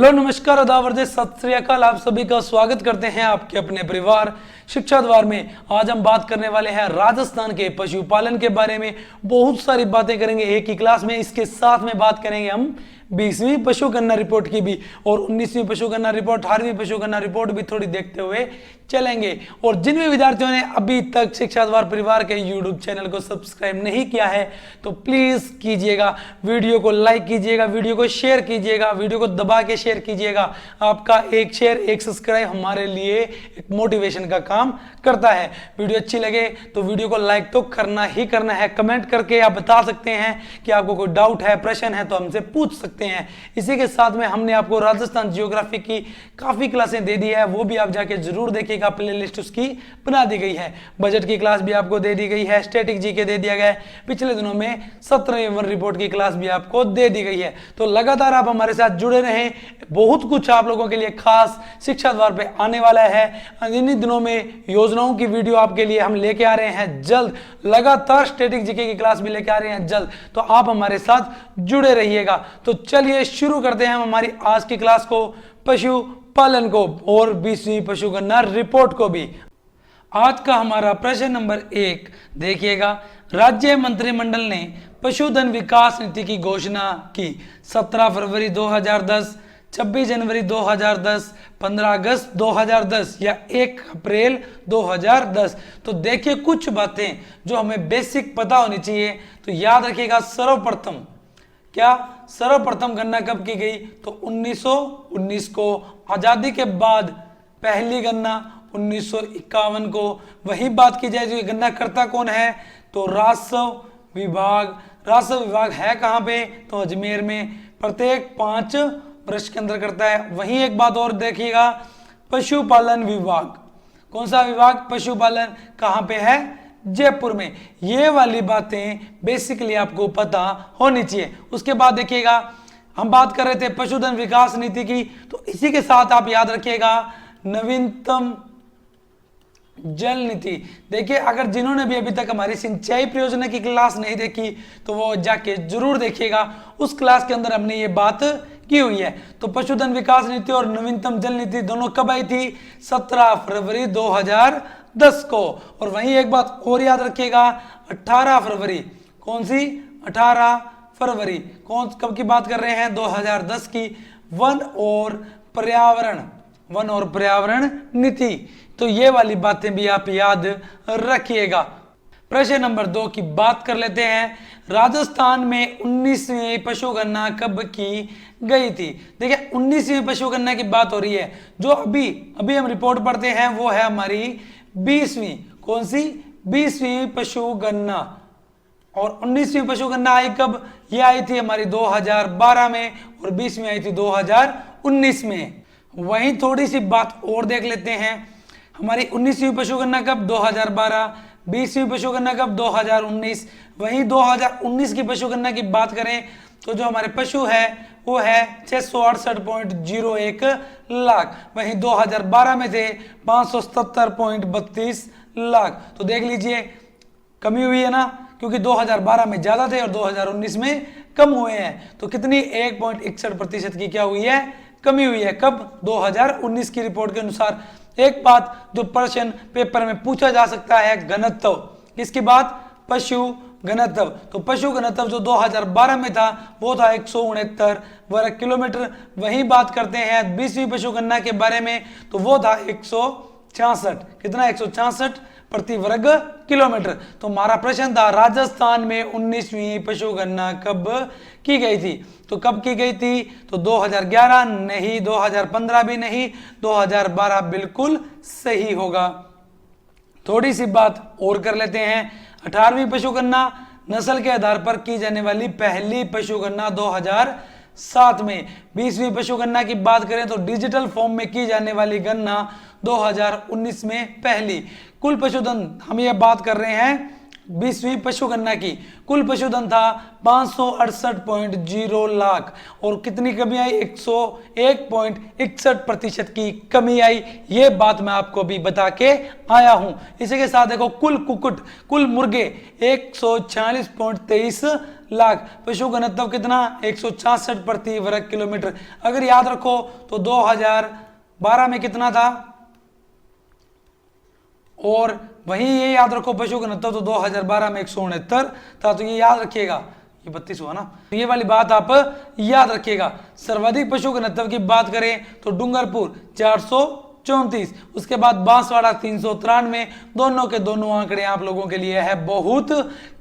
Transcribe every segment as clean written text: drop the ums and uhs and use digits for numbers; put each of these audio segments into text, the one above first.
Hello नमस्कार आदाब सत श्री अकाल। आप सभी का स्वागत करते हैं आपके अपने परिवार शिक्षा द्वार में। आज हम बात करने वाले हैं राजस्थान के पशुपालन के बारे में। बहुत सारी बातें करेंगे एक ही क्लास में। इसके साथ में बात करेंगे हम 20वीं पशुगणना रिपोर्ट की भी और 19वीं पशुगणना रिपोर्ट, 18वीं पशुगणना रिपोर्ट भी थोड़ी देखते हुए चलेंगे। और जिन भी विद्यार्थियों ने अभी तक शिक्षा द्वार परिवार के यूट्यूब चैनल को सब्सक्राइब नहीं किया है तो प्लीज कीजिएगा, वीडियो को लाइक कीजिएगा, वीडियो को शेयर कीजिएगा, वीडियो को दबा के शेयर कीजिएगा। आपका एक शेयर एक सब्सक्राइब हमारे लिए एक मोटिवेशन का काम करता है। वीडियो अच्छी लगे तो वीडियो को लाइक तो करना ही करना है। कमेंट करके आप बता सकते हैं कि आपको कोई डाउट है, प्रश्न है तो हमसे पूछ सकते हैं। इसी के साथ में हमने आपको राजस्थान जियोग्राफी की काफी क्लासें दे दी है, वो भी आप जाके जरूर देखिएगा। प्लेलिस्ट उसकी बना दी गई है। बजट की क्लास भी आपको दे दी गई है, स्टैटिक जीके दे दिया गया है। पिछले दिनों में 17वीं वन रिपोर्ट की क्लास भी आपको दे दी गई है। तो लगातार आप हमारे साथ जुड़े रहें, बहुत कुछ आप लोगों के लिए खास शिक्षा द्वार पे आने वाला है। इन्हीं दिनों में योजनाओं की वीडियो आपके लिए हम लेके आ रहे हैं जल्द। लगातार स्टैटिक जीके की क्लास भी लेके आ रहे हैं जल्द, तो आप हमारे साथ जुड़े रहिएगा। तो चलिए शुरू करते हैं हमारी आज की क्लास को, पशुपालन को और 20वीं पशुगणना रिपोर्ट को भी। आज का हमारा प्रश्न नंबर 1 देखिएगा। राज्य मंत्रिमंडल ने पशुधन विकास नीति की घोषणा की 17 फरवरी 2010, 26 जनवरी 2010, 15 अगस्त 2010 या 1 अप्रैल 2010। तो देखिए कुछ बातें जो हमें बेसिक पता होनी चाहिए। तो याद रखिएगा, सर्वप्रथम गणना कब की गई? तो 1919 को। आजादी के बाद पहली गणना 1951 को। वही बात की जाए जो गणना करता कौन है? तो राजस्व विभाग। राजस्व विभाग है कहां पे? तो अजमेर में। प्रत्येक 5 वर्ष के अंदर करता है। वहीं एक बात और देखिएगा, पशुपालन विभाग। कौन सा विभाग? पशुपालन। कहां पे है? जयपुर में। ये वाली बातें बेसिकली आपको पता होनी चाहिए। उसके बाद देखिएगा, हम बात कर रहे थे पशुधन विकास नीति की, तो इसी के साथ आप याद रखिएगा नवीनतम जल नीति। देखिए, अगर जिन्होंने भी अभी तक हमारी सिंचाई परियोजना की क्लास नहीं देखी तो वो जाके जरूर देखिएगा। उस क्लास के अंदर हमने ये बात की हुई है। तो पशुधन विकास नीति और नवीनतम जल नीति दोनों कब आई थी? 17 फरवरी 2010 को। और वहीं एक बात और याद रखिएगा, 18 फरवरी। कौन सी? 18 फरवरी। कब की बात कर रहे हैं? 2010 की। वन और पर्यावरण नीति। तो ये वाली बातें भी आप याद रखिएगा। प्रश्न नंबर 2 की बात कर लेते हैं। राजस्थान में 19वीं पशुगणना कब की गई थी? देखिए, 19वीं पशुगणना की बात हो रही है। जो अभी हम रिपोर्ट पढ़ते हैं वो है हमारी 20वीं। कौन सी? 20वीं पशुगणना। और 19वीं पशुगणना आई कब? ये आई थी हमारी 2012 में और 20वीं आई थी 2019 में। वहीं थोड़ी सी बात और देख लेते हैं। हमारी 19वीं पशुगणना कब? 2012। 20वीं पशुगणना कब? 2019। वहीं 2019 की पशुगणना की बात करें तो जो हमारे पशु है वो है 668.01 लाख। वहीं 2012 में थे 577.32 लाख। तो देख लीजिए कमी हुई है ना, क्योंकि 2012 में ज्यादा थे और 2019 में कम हुए हैं। तो कितनी? 1.61% की क्या हुई है? कमी हुई है। कब? 2019 की रिपोर्ट के अनुसार। एक बात जो प्रश्न पेपर में पूछा जा सकता है, घनत्व। किसकी बात? पशु घनत्व। तो पशु घनत्व जो 2012 में था वो था 169 वर्ग किलोमीटर। वही बात करते हैं 20वीं पशुगणना के बारे में, तो वो था 166। कितना? 166 प्रति वर्ग किलोमीटर। तो हमारा प्रश्न था राजस्थान में 19वीं पशुगणना कब की गई थी? तो कब की गई थी? तो 2011 नहीं, 2015 भी नहीं, 2012 बिल्कुल सही होगा। थोड़ी सी बात और कर लेते हैं। 18वीं पशुगणना नस्ल के आधार पर की जाने वाली पहली पशुगणना 2007 में। 20वीं पशुगणना की बात करें तो डिजिटल फॉर्म में की जाने वाली गणना 2019 में पहली। कुल पशुधन हम ये बात कर रहे हैं 20वीं पशु गणना की कुल पशुधन था 568.0 लाख और कितनी कमी आई? 101.61% की कमी आई। ये बात मैं आपको भी बता के आया हूं। इसी के साथ देखो कुल कुक्कुट, कुल मुर्गे 146.23 लाख। पशु घनत्व कितना? 166 प्रति वर्ग किलोमीटर। अगर याद रखो तो 2012 में कितना था, और वहीं ये याद रखो पशु घनत्व तो 2012 में 169 था। तो ये याद रखिएगा, ये 32 हुआ ना, तो ये वाली बात आप याद रखिएगा। सर्वाधिक पशु घनत्व की बात करें तो डूंगरपुर 434, उसके बाद बांसवाड़ा 393। दोनों के दोनों आंकड़े आप लोगों के लिए है बहुत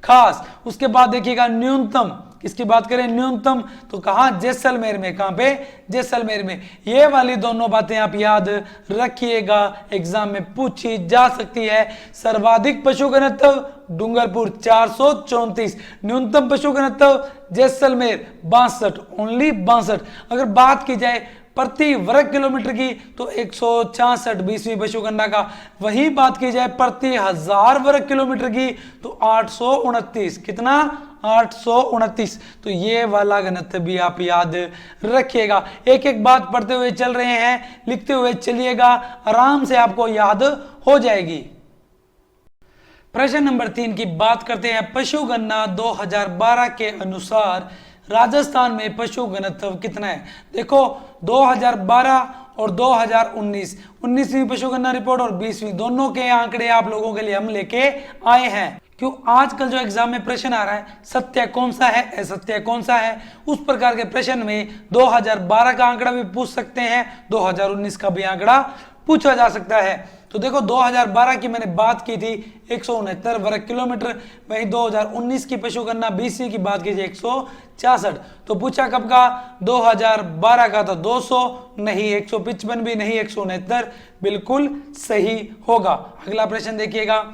खास। उसके बाद देखिएगा न्यूनतम, किसकी बात करें? न्यूनतम तो कहां? जैसलमेर में। कहां पे? जैसलमेर में। ये वाली दोनों बातें आप याद रखिएगा, एग्जाम में पूछी जा सकती है। सर्वाधिक पशु घनत्व डूंगरपुर 434, न्यूनतम पशु घनत्व जैसलमेर 62, ओनली 62। अगर बात की जाए प्रति वर्ग किलोमीटर की तो 166 20वीं पशु गणना का। वही बात की जाए प्रति 1000 वर्ग किलोमीटर की तो 829। कितना? 829। तो ये वाला घनत्व भी आप याद रखिएगा। एक एक बात पढ़ते हुए चल रहे हैं, लिखते हुए चलिएगा, आराम से आपको याद हो जाएगी। प्रश्न नंबर 3 की बात करते हैं। पशु गणना 2012 के अनुसार राजस्थान में पशु घनत्व कितना है? देखो 2012 और 2019, 19वीं पशु गणना रिपोर्ट और 20वीं, दोनों के आंकड़े आप लोगों के लिए हम लेके आए हैं। क्यों? आजकल जो एग्जाम में प्रश्न आ रहा है, सत्य कौन सा है, असत्य कौन सा है, उस प्रकार के प्रश्न में 2012 का आंकड़ा भी पूछ सकते हैं, 2019 का भी आंकड़ा पूछा जा सकता है। तो देखो 2012 की मैंने बात की थी 169 वर्ग किलोमीटर, वहीं 2019 की पशु गणना 20वीं की बात की थी 166। तो पूछा कब का? 2012 का। तो 200 नहीं, 155 भी नहीं, 169 बिल्कुल सही होगा। अगला प्रश्न देखिएगा,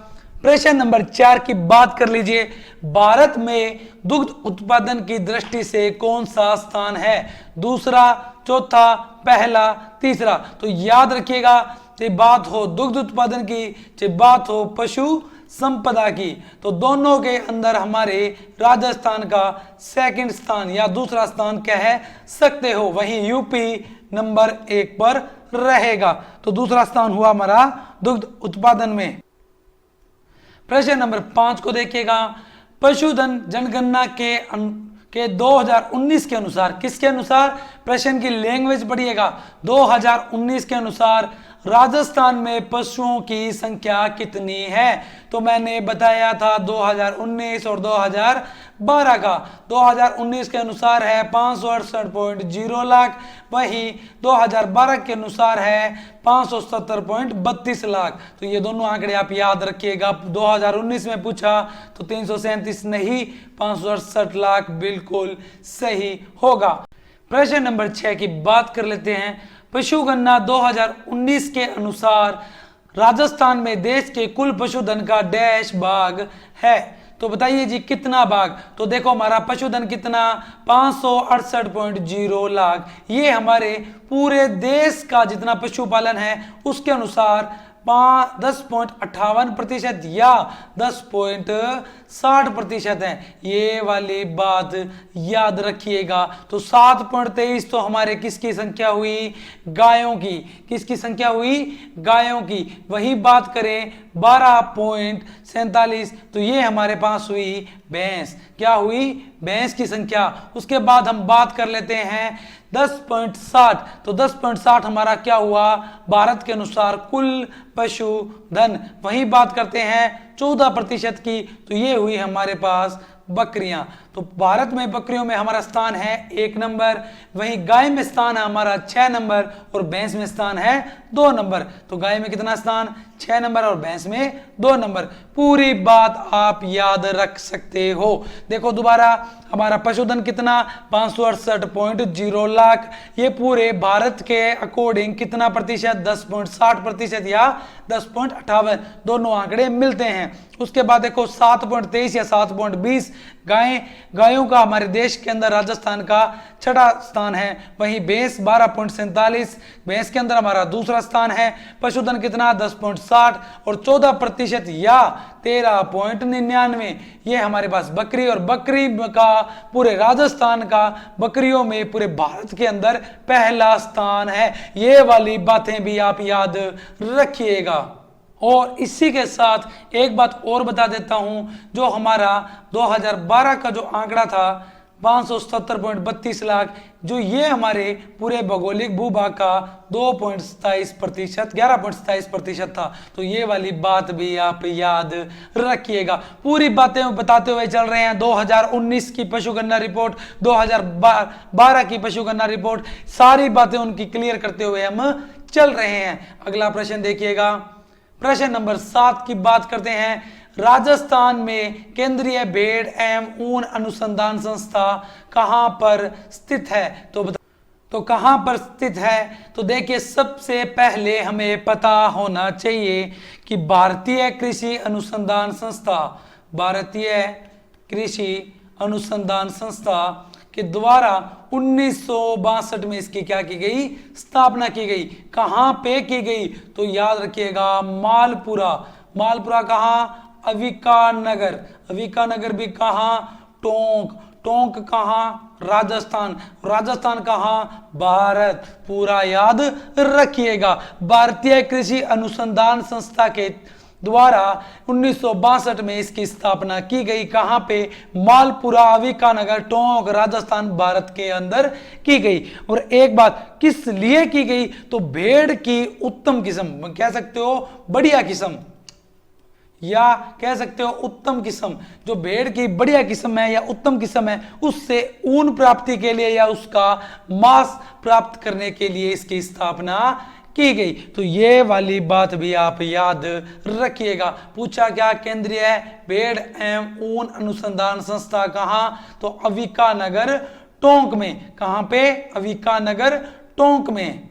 प्रश्न नंबर 4 की बात कर लीजिए। भारत में दुग्ध उत्पादन की दृष्टि से कौन सा स्थान है? दूसरा, चौथा, पहला, तीसरा। तो याद रखिएगा, चाहे बात हो दुग्ध उत्पादन की, चाहे बात हो पशु संपदा की, तो दोनों के अंदर हमारे राजस्थान का सेकंड स्थान या दूसरा स्थान कह सकते हो। वहीं यूपी नंबर 1 पर रहेगा। तो दूसरा स्थान हुआ हमारा दुग्ध उत्पादन में। प्रश्न नंबर 5 को देखिएगा। पशुधन जनगणना के 2019 के अनुसार, किसके अनुसार? प्रश्न की लैंग्वेज पढ़िएगा। 2019 के अनुसार राजस्थान में पशुओं की संख्या कितनी है? तो मैंने बताया था 2019 और 2012 का। 2019 के अनुसार है 568.0 लाख, वहीं 2012 के अनुसार है 570.32 लाख। तो ये दोनों आंकड़े आप याद रखिएगा। 2019 में पूछा तो 337 नहीं, 568 लाख बिल्कुल सही होगा। प्रश्न नंबर 6 की बात कर लेते हैं। पशु गणना 2019 के अनुसार राजस्थान में देश के कुल पशुधन का डैश भाग है? तो बताइए जी कितना भाग? तो देखो हमारा पशुधन कितना? 568.0 लाख। ये हमारे पूरे देश का जितना पशुपालन है उसके अनुसार 10.58% या 10.60% है। ये वाली बात याद रखिएगा। तो 7.23 तो हमारे किसकी संख्या हुई? गायों की। किसकी संख्या हुई? गायों की। वही बात करें 12.47 तो ये हमारे पास हुई भैंस। क्या हुई? भैंस की संख्या। उसके बाद हम बात कर लेते हैं 10.60 तो 10.60 हमारा क्या हुआ भारत के अनुसार कुल पशुधन। वही बात करते हैं 14% की तो ये हुई हमारे पास बकरियां। तो भारत में बकरियों में हमारा स्थान है 1 नंबर, वहीं गाय में स्थान है हमारा 6 नंबर और भैंस में स्थान है 2 नंबर। तो गाय में कितना स्थान? 6 नंबर और भैंस में 2 नंबर। पूरी बात आप याद रख सकते हो। देखो दोबारा हमारा पशुधन कितना? 568.0 लाख। ये पूरे भारत के अकॉर्डिंग कितना प्रतिशत? 10.60% या 10.58, दोनों आंकड़े मिलते हैं। उसके बाद देखो 7.23 या 7.20 गायों का हमारे देश के अंदर राजस्थान का छठा स्थान है। वहीं भैंस 12.47, भैंस के अंदर हमारा दूसरा स्थान है। पशुधन कितना 10.60 और 14% या 13.99 ये हमारे पास बकरी, और बकरी का पूरे राजस्थान का बकरियों में पूरे भारत के अंदर पहला स्थान है। ये वाली बातें भी आप याद रखिएगा। और इसी के साथ एक बात और बता देता हूं, जो हमारा 2012 का जो आंकड़ा था 577.32 लाख, जो ये हमारे पूरे भौगोलिक भूभाग का 11.27% था। तो ये वाली बात भी आप याद रखिएगा। पूरी बातें बताते हुए चल रहे हैं। 2019 की पशुगणना रिपोर्ट, 2012 की पशुगणना रिपोर्ट, सारी बातें उनकी क्लियर करते हुए हम चल रहे हैं। अगला प्रश्न देखिएगा, प्रश्न नंबर 7 की बात करते हैं। राजस्थान में केंद्रीय भेड़ एवं ऊन अनुसंधान संस्था कहां पर स्थित है? तो कहां पर स्थित है? तो देखिए, सबसे पहले हमें पता होना चाहिए कि भारतीय कृषि अनुसंधान संस्था, भारतीय कृषि अनुसंधान संस्था के द्वारा 1962 में इसकी क्या की गई? स्थापना की गई। कहां पे की गई? तो याद रखिएगा, मालपुरा। मालपुरा कहां? अविकानगर। अविकानगर भी कहां? टोंक। टोंक कहां? राजस्थान। राजस्थान कहां? भारत। पूरा याद रखिएगा। भारतीय कृषि अनुसंधान संस्था के द्वारा 1962 में इसकी स्थापना की गई। कहां पे? मालपुरा, अविकानगर, टोंक, राजस्थान, भारत के अंदर की गई। और एक बात, किस लिए की गई? तो भेड़ की उत्तम किस्म, कह सकते हो बढ़िया किस्म, या कह सकते हो उत्तम किस्म, जो भेड़ की बढ़िया किस्म है या उत्तम किस्म है, उससे ऊन प्राप्ति के लिए या उसका मांस प्राप्त करने के लिए इसकी स्थापना की गई। तो ये वाली बात भी आप याद रखिएगा। पूछा क्या? केंद्रीय भेड़ एवं ऊन अनुसंधान संस्था कहां? तो अविकानगर, टोंक में। कहां पे? अविकानगर, टोंक में।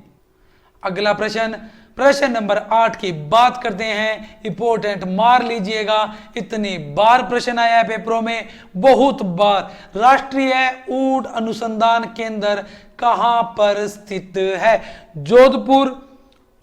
अगला प्रश्न, प्रश्न नंबर 8 की बात करते हैं। इंपॉर्टेंट, मार लीजिएगा, इतनी बार प्रश्न आया है पेपरों में, बहुत बार। राष्ट्रीय ऊंट अनुसंधान केंद्र कहां पर स्थित है? जोधपुर,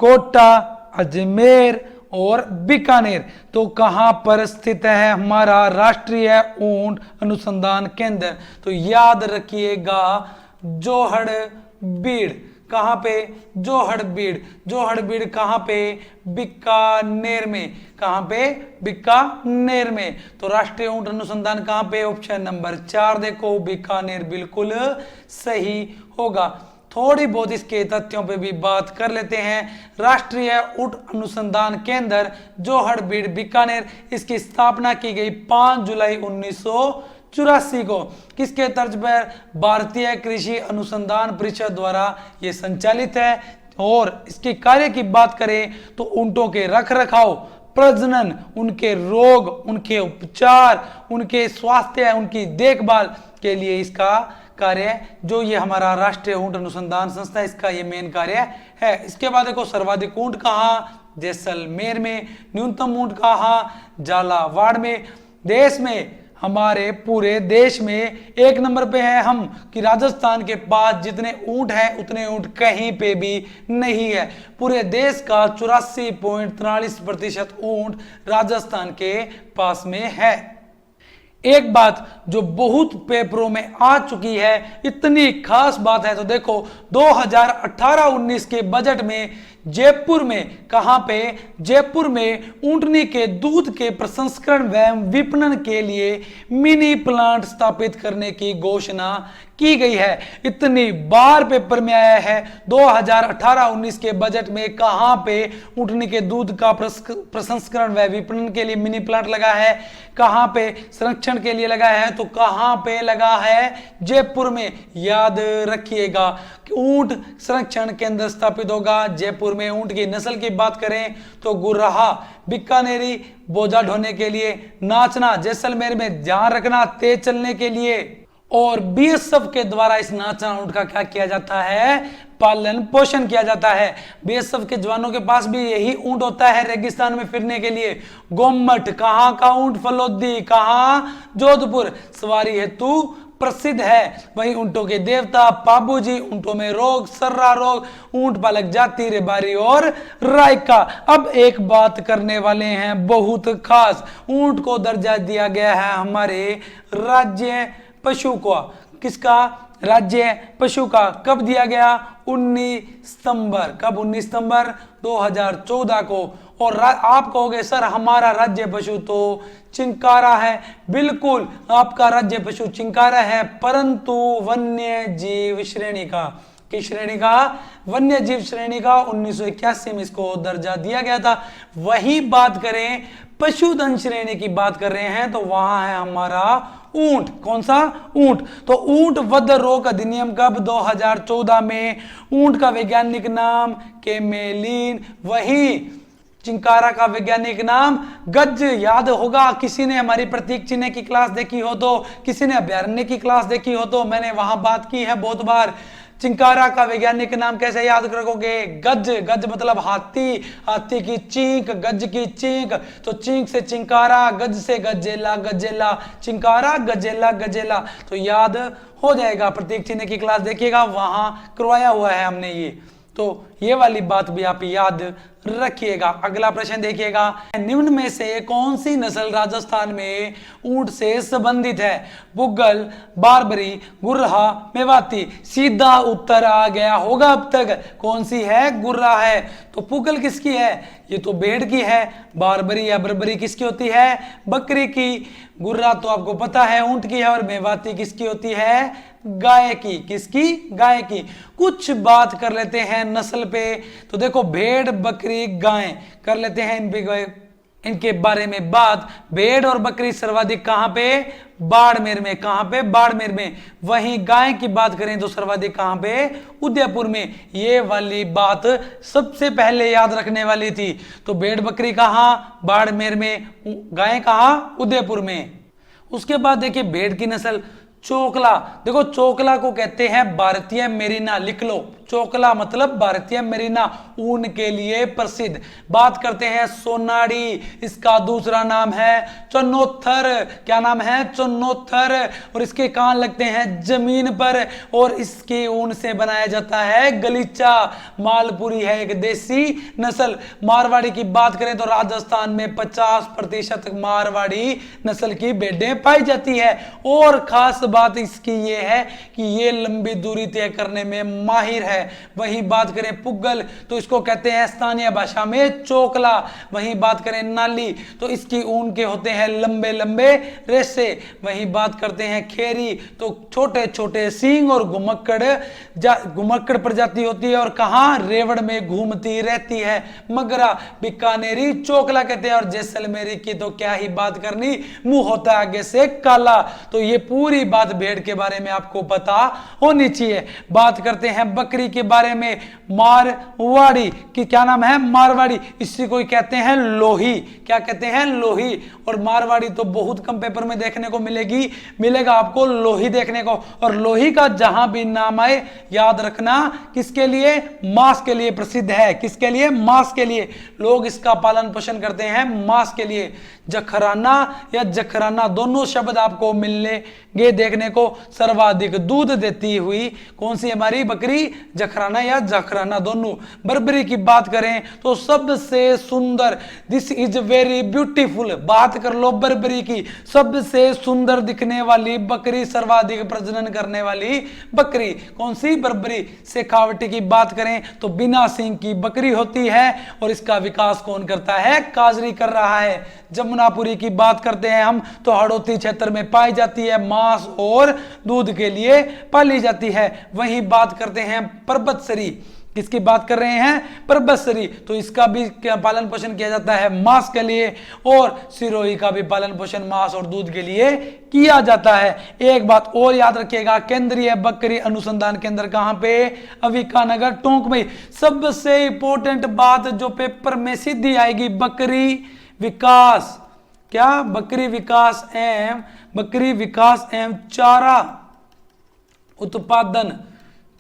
कोटा, अजमेर और बीकानेर। तो कहां पर स्थित है हमारा राष्ट्रीय ऊंट अनुसंधान केंद्र? तो याद रखिएगा, जोहड़बीड़। कहां पे? जोहड़बीड़। जोहड़बीड़ कहां पे? बीकानेर में। कहां पे? बीकानेर में। तो राष्ट्रीय ऊंट अनुसंधान कहां पे? ऑप्शन नंबर 4 देखो, बीकानेर बिल्कुल सही होगा। थोड़ी बहुत इसके तथ्यों पे भी बात कर लेते हैं। राष्ट्रीय ऊंट अनुसंधान केंद्र जोहड़बीड़, बीकानेर, इसकी स्थापना की गई 5 जुलाई 1984 को। किसके तर्ज पर? भारतीय कृषि अनुसंधान परिषद द्वारा यह संचालित है। और इसके कार्य की बात करें तो ऊंटों के रख रखाव, प्रजनन, उनके रोग, उनके उपचार, उनके स्वास्थ्य, उनकी देखभाल के लिए इसका कार्य, जो ये हमारा राष्ट्रीय ऊंट अनुसंधान संस्था, इसका ये मेन कार्य है। इसके बाद देखो, सर्वाधिक ऊंट कहां? जैसलमेर में। न्यूनतम ऊंट कहां? झालावाड़ में। देश में, हमारे पूरे देश में एक नंबर पे है हम, कि राजस्थान के पास जितने ऊंट हैं उतने ऊंट कहीं पे भी नहीं है। पूरे देश का 84.43% ऊंट राजस्थान के पास में है। एक बात जो बहुत पेपरों में आ चुकी है, इतनी खास बात है, तो देखो 2018-19 के बजट में जयपुर में, कहां पे? जयपुर में ऊंटनी के दूध के प्रसंस्करण एवं विपणन के लिए मिनी प्लांट स्थापित करने की घोषणा की गई है। इतनी बार पेपर में आया है। 2018-19 के बजट में कहां पे ऊंटनी के दूध का प्रसंस्करण व विपणन के लिए मिनी प्लांट लगा है? कहां पे? संरक्षण के लिए लगा है। तो कहां पे लगा है? जयपुर में। याद रखिएगा कि ऊंट संरक्षण केंद्र स्थापित होगा जयपुर में। ऊंट की नस्ल की बात करें तो गुर्राह, बीकानेरी बोझा ढोने के लिए, नाचना जैसलमेर में, ध्यान रखना तेज चलने के लिए। और बीएसएफ के द्वारा इस नाचना ऊंट का क्या किया जाता है? पालन पोषण किया जाता है। बीएसएफ के जवानों के पास भी यही ऊंट होता है रेगिस्तान में फिरने के लिए। गोमट कहाँ का ऊंट? फलोदी। कहाँ? जोधपुर। सवारी हेतु प्रसिद्ध है। वही ऊंटों के देवता पाबूजी, ऊंटों में रोग, सर्रा रोग, ऊंट पालक जाति, रेबारी और रायका। अब एक बात करने वाले हैं बहुत खास। ऊंट को दर्जा दिया गया है हमारे राज्य पशु को। किसका? राज्य पशु का। कब दिया गया? 19 सितंबर। कब? 19 सितंबर 2014 को। और आप कहोगे सर हमारा राज्य पशु तो चिंकारा है। बिल्कुल, आपका राज्य पशु चिंकारा है, परंतु वन्य जीव श्रेणी का। किस श्रेणी का? वन्य जीव श्रेणी का। 1981 में इसको दर्जा दिया गया था। वही बात करें पशुधन श्रेणी की बात कर रहे हैं तो वहां है हमारा ऊंट। कौन सा? ऊंट। तो ऊंट वध रोग अधिनियम कब? 2014 में। ऊंट का वैज्ञानिक नाम केमेलिन। वही चिंकारा का वैज्ञानिक नाम गज। याद होगा, किसी ने हमारी प्रतीक चिन्ह की क्लास देखी हो तो, किसी ने अभ्यारण्य की क्लास देखी हो तो, मैंने वहां बात की है बहुत बार। चिंकारा का वैज्ञानिक नाम कैसे याद रखोगे? गज। गज मतलब हाथी, हाथी की चींक, गज की चींक। तो चींक से चिंकारा, गज से गजेला, गजेला, चिंकारा, गजेला, गजेला। तो याद हो जाएगा, प्रतीक चिन्ह की क्लास देखिएगा, वहां करवाया हुआ है हमने ये। तो ये वाली बात भी आप याद रखिएगा। अगला प्रश्न देखिएगा, निम्न में से कौन सी नस्ल राजस्थान में ऊंट से संबंधित है? पुगल, बारबरी, गुर्रा, मेवाती। सीधा उत्तर आ गया होगा अब तक। कौन सी है? गुर्रा है। तो पुगल किसकी है? ये तो भेड़ की है। बारबरी या बर्बरी किसकी होती है? बकरी की। गुर्रा तो आपको पता है ऊंट की है। और मेवाती किसकी होती है? गाय की। किसकी? गाय की। कुछ बात कर लेते हैं नस्ल पे। तो देखो भेड़, बकरी, गाय कर लेते हैं इनके बारे में बात। भेड़ और बकरी सर्वाधिक कहां पे? बाड़मेर में। कहां पे? बाड़मेर में। वहीं गाय की बात करें तो सर्वाधिक कहां पे? उदयपुर में। ये वाली बात सबसे पहले याद रखने वाली थी। तो भेड़ बकरी कहां? बाड़मेर में। गाय कहां? उदयपुर में। उसके बाद देखिए भेड़ की नस्ल चोकला। देखो चोकला को कहते हैं भारतीय मेरिना। लिख लो, चोकला मतलब भारतीय मेरिना, ऊन के लिए प्रसिद्ध। बात करते हैं सोनाड़ी, इसका दूसरा नाम है चन्नोत्थर। क्या नाम है? चन्नोत्थर। और इसके कान लगते हैं जमीन पर और इसके ऊन से बनाया जाता है गलीचा। मालपुरी है एक देसी नस्ल। मारवाड़ी की बात करें तो राजस्थान में 50% मारवाड़ी नस्ल की भेड़ें पाई जाती है। और खास बात इसकी ये है कि ये लंबी दूरी तय करने में माहिर है। वहीं बात करें पुगल तो इसको कहते हैं स्थानीय भाषा में चोकला। वहीं बात करें नाली तो इसकी ऊन के होते हैं लंबे लंबे रेशे। वहीं बात करते हैं खेरी तो छोटे छोटे सींग और घुमक्कड़ प्रजाति होती है। और कहां? रेवड़ में घूमती रहती है। मगरा, बीकानेरी चोकला कहते हैं। और जैसलमेरी की तो क्या ही बात करनी, मुंह होता है आगे से काला। तो ये पूरी बात भेड़ के बारे में आपको पता होनी चाहिए। बात करते हैं बकरी के बारे में। मारवाड़ी की क्या नाम है? मारवाड़ी। इसी को कहते हैं लोही। क्या कहते हैं? लोही। और मारवाड़ी तो बहुत कम पेपर में देखने को मिलेगा आपको लोही देखने को। और लोही का जहां भी नाम आए याद रखना किसके लिए? मांस के लिए प्रसिद्ध है। किसके लिए? मांस के लिए। लोग इसका पालन पोषण करते हैं मांस के लिए। जखराना या जखराना दोनों शब्द आपको मिलेंगे देखने को। सर्वाधिक दूध देती हुई कौन सी हमारी बकरी? जखराना या जखराना दोनों। बर्बरी की बात करें तो सबसे सुंदर, दिस इज वेरी ब्यूटीफुल। बात कर लो बर्बरी की, सबसे सुंदर दिखने वाली बकरी, सर्वाधिक प्रजनन करने वाली बकरी कौन सी? बर्बरी। शेखावटी की बात करें तो बिना सींग की बकरी होती है। और इसका विकास कौन करता है? काजरी कर रहा है। जमुनापुरी की बात करते हैं हम तो हड़ौती क्षेत्र में पाई जाती है, मांस और दूध के लिए पाली जाती है। वहीं बात करते हैं पर्वतसरी। किसकी बात कर रहे हैं? पर्वतसरी। तो इसका भी पालन पोषण किया जाता है मांस के लिए। और सिरोही का भी पालन पोषण मांस और दूध के लिए किया जाता है। एक बात और याद रखिएगा, केंद्रीय बकरी अनुसंधान केंद्र कहां पे? अविकानगर, टोंक में। सबसे इंपॉर्टेंट बात जो पेपर में सीधी आएगी, बकरी विकास। क्या? बकरी विकास एवं चारा उत्पादन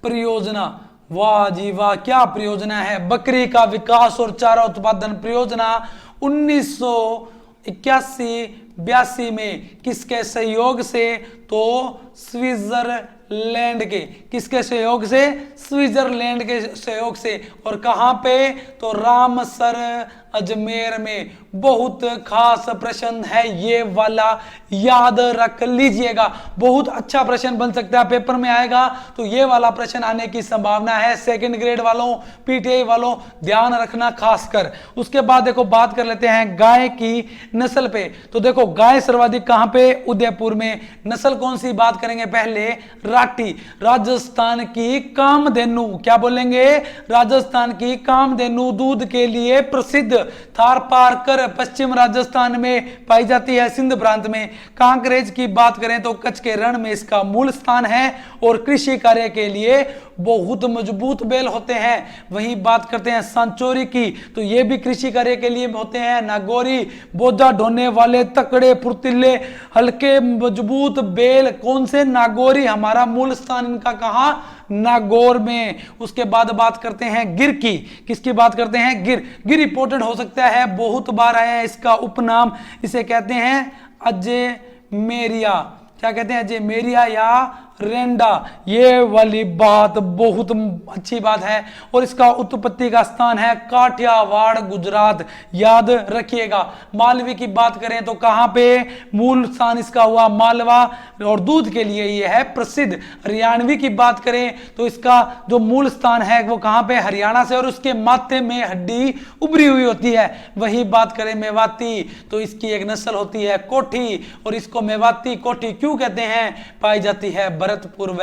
परियोजना। वाह जी वाह, क्या परियोजना है। बकरी का विकास और चारा उत्पादन परियोजना 1981-82 में किसके सहयोग से? तो स्विट्जरलैंड के, किसके सहयोग से? स्विट्जरलैंड के सहयोग से। और कहां पे? तो रामसर अजमेर में। बहुत खास प्रश्न है ये वाला, याद रख लीजिएगा। बहुत अच्छा प्रश्न बन सकता है, पेपर में आएगा तो ये वाला प्रश्न आने की संभावना है। सेकंड ग्रेड वालों, पीटीआई वालों ध्यान रखना खासकर। उसके बाद देखो बात कर लेते हैं गाय की नस्ल पे। तो देखो गाय सर्वाधिक कहां पे? उदयपुर में। नस्ल कौन सी बात करेंगे? पहले राठी, राजस्थान की कामधेनु। क्या बोलेंगे? राजस्थान की कामधेनु दूध के लिए प्रसिद्ध। थारपारकर पश्चिम राजस्थान में पाई जाती है, सिंध प्रांत में। कांकरेज की बात करें तो कच्छ के रण में इसका मूल स्थान है और कृषि कार्य के लिए बहुत मजबूत बैल होते हैं। वहीं बात करते हैं सांचौरी की, तो ये भी कृषि कार्य के लिए होते हैं। नागौरी, बोझा ढोने वाले तकड़े फुर्तीले हल्के मजबूत बैल। कौन से? नागौरी। हमारा मूल स्थान इनका कहां? नागौर में। उसके बाद बात करते हैं गिर की। किसकी बात करते हैं? गिर। गिर रिपोर्टेड हो सकता है, बहुत बार आया है इसका उपनाम। इसे कहते हैं अजमेरिया। क्या कहते हैं? अजमेरिया या रेंडा। ये वाली बात बहुत अच्छी बात है। और इसका उत्पत्ति का स्थान है काठियावाड़, गुजरात। याद रखिएगा। मालवी की बात करें तो कहां पे मूल स्थान इसका हुआ? मालवा। और दूध के लिए ये है प्रसिद्ध। हरियाणवी की बात करें तो इसका जो मूल स्थान है वो कहां पे? हरियाणा से। और उसके माथे में हड्डी उभरी हुई होती है। वही बात करें मेवाती, तो इसकी एक नस्ल होती है कोठी। और इसको मेवाती कोठी क्यों कहते हैं? पाई जाती है भरतपुर व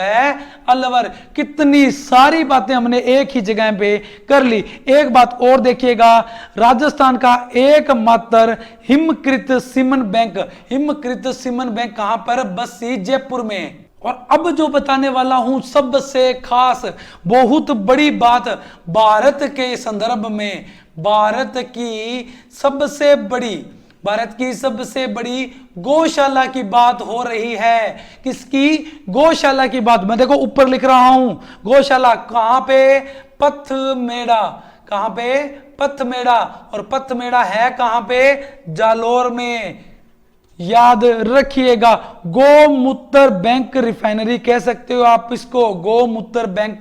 अलवर। कितनी सारी बातें हमने एक ही जगह पे कर ली। एक बात और देखिएगा, राजस्थान का एकमात्र हिमकृत सीमन बैंक, हिमकृत सीमन बैंक कहां पर? बस्सी, जयपुर में। और अब जो बताने वाला हूं सबसे खास, बहुत बड़ी बात भारत के संदर्भ में, भारत की सबसे बड़ी गौशाला की बात हो रही है। किसकी? गौशाला की बात। मैं देखो ऊपर लिख रहा हूं गौशाला कहां पे? पथमेड़ा। कहां पे? पथमेड़ा। और पथमेड़ा है कहां पे? जालोर में। याद रखिएगा। गोमूत्र बैंक रिफाइनरी कह सकते हो आप इसको, गोमूत्र बैंक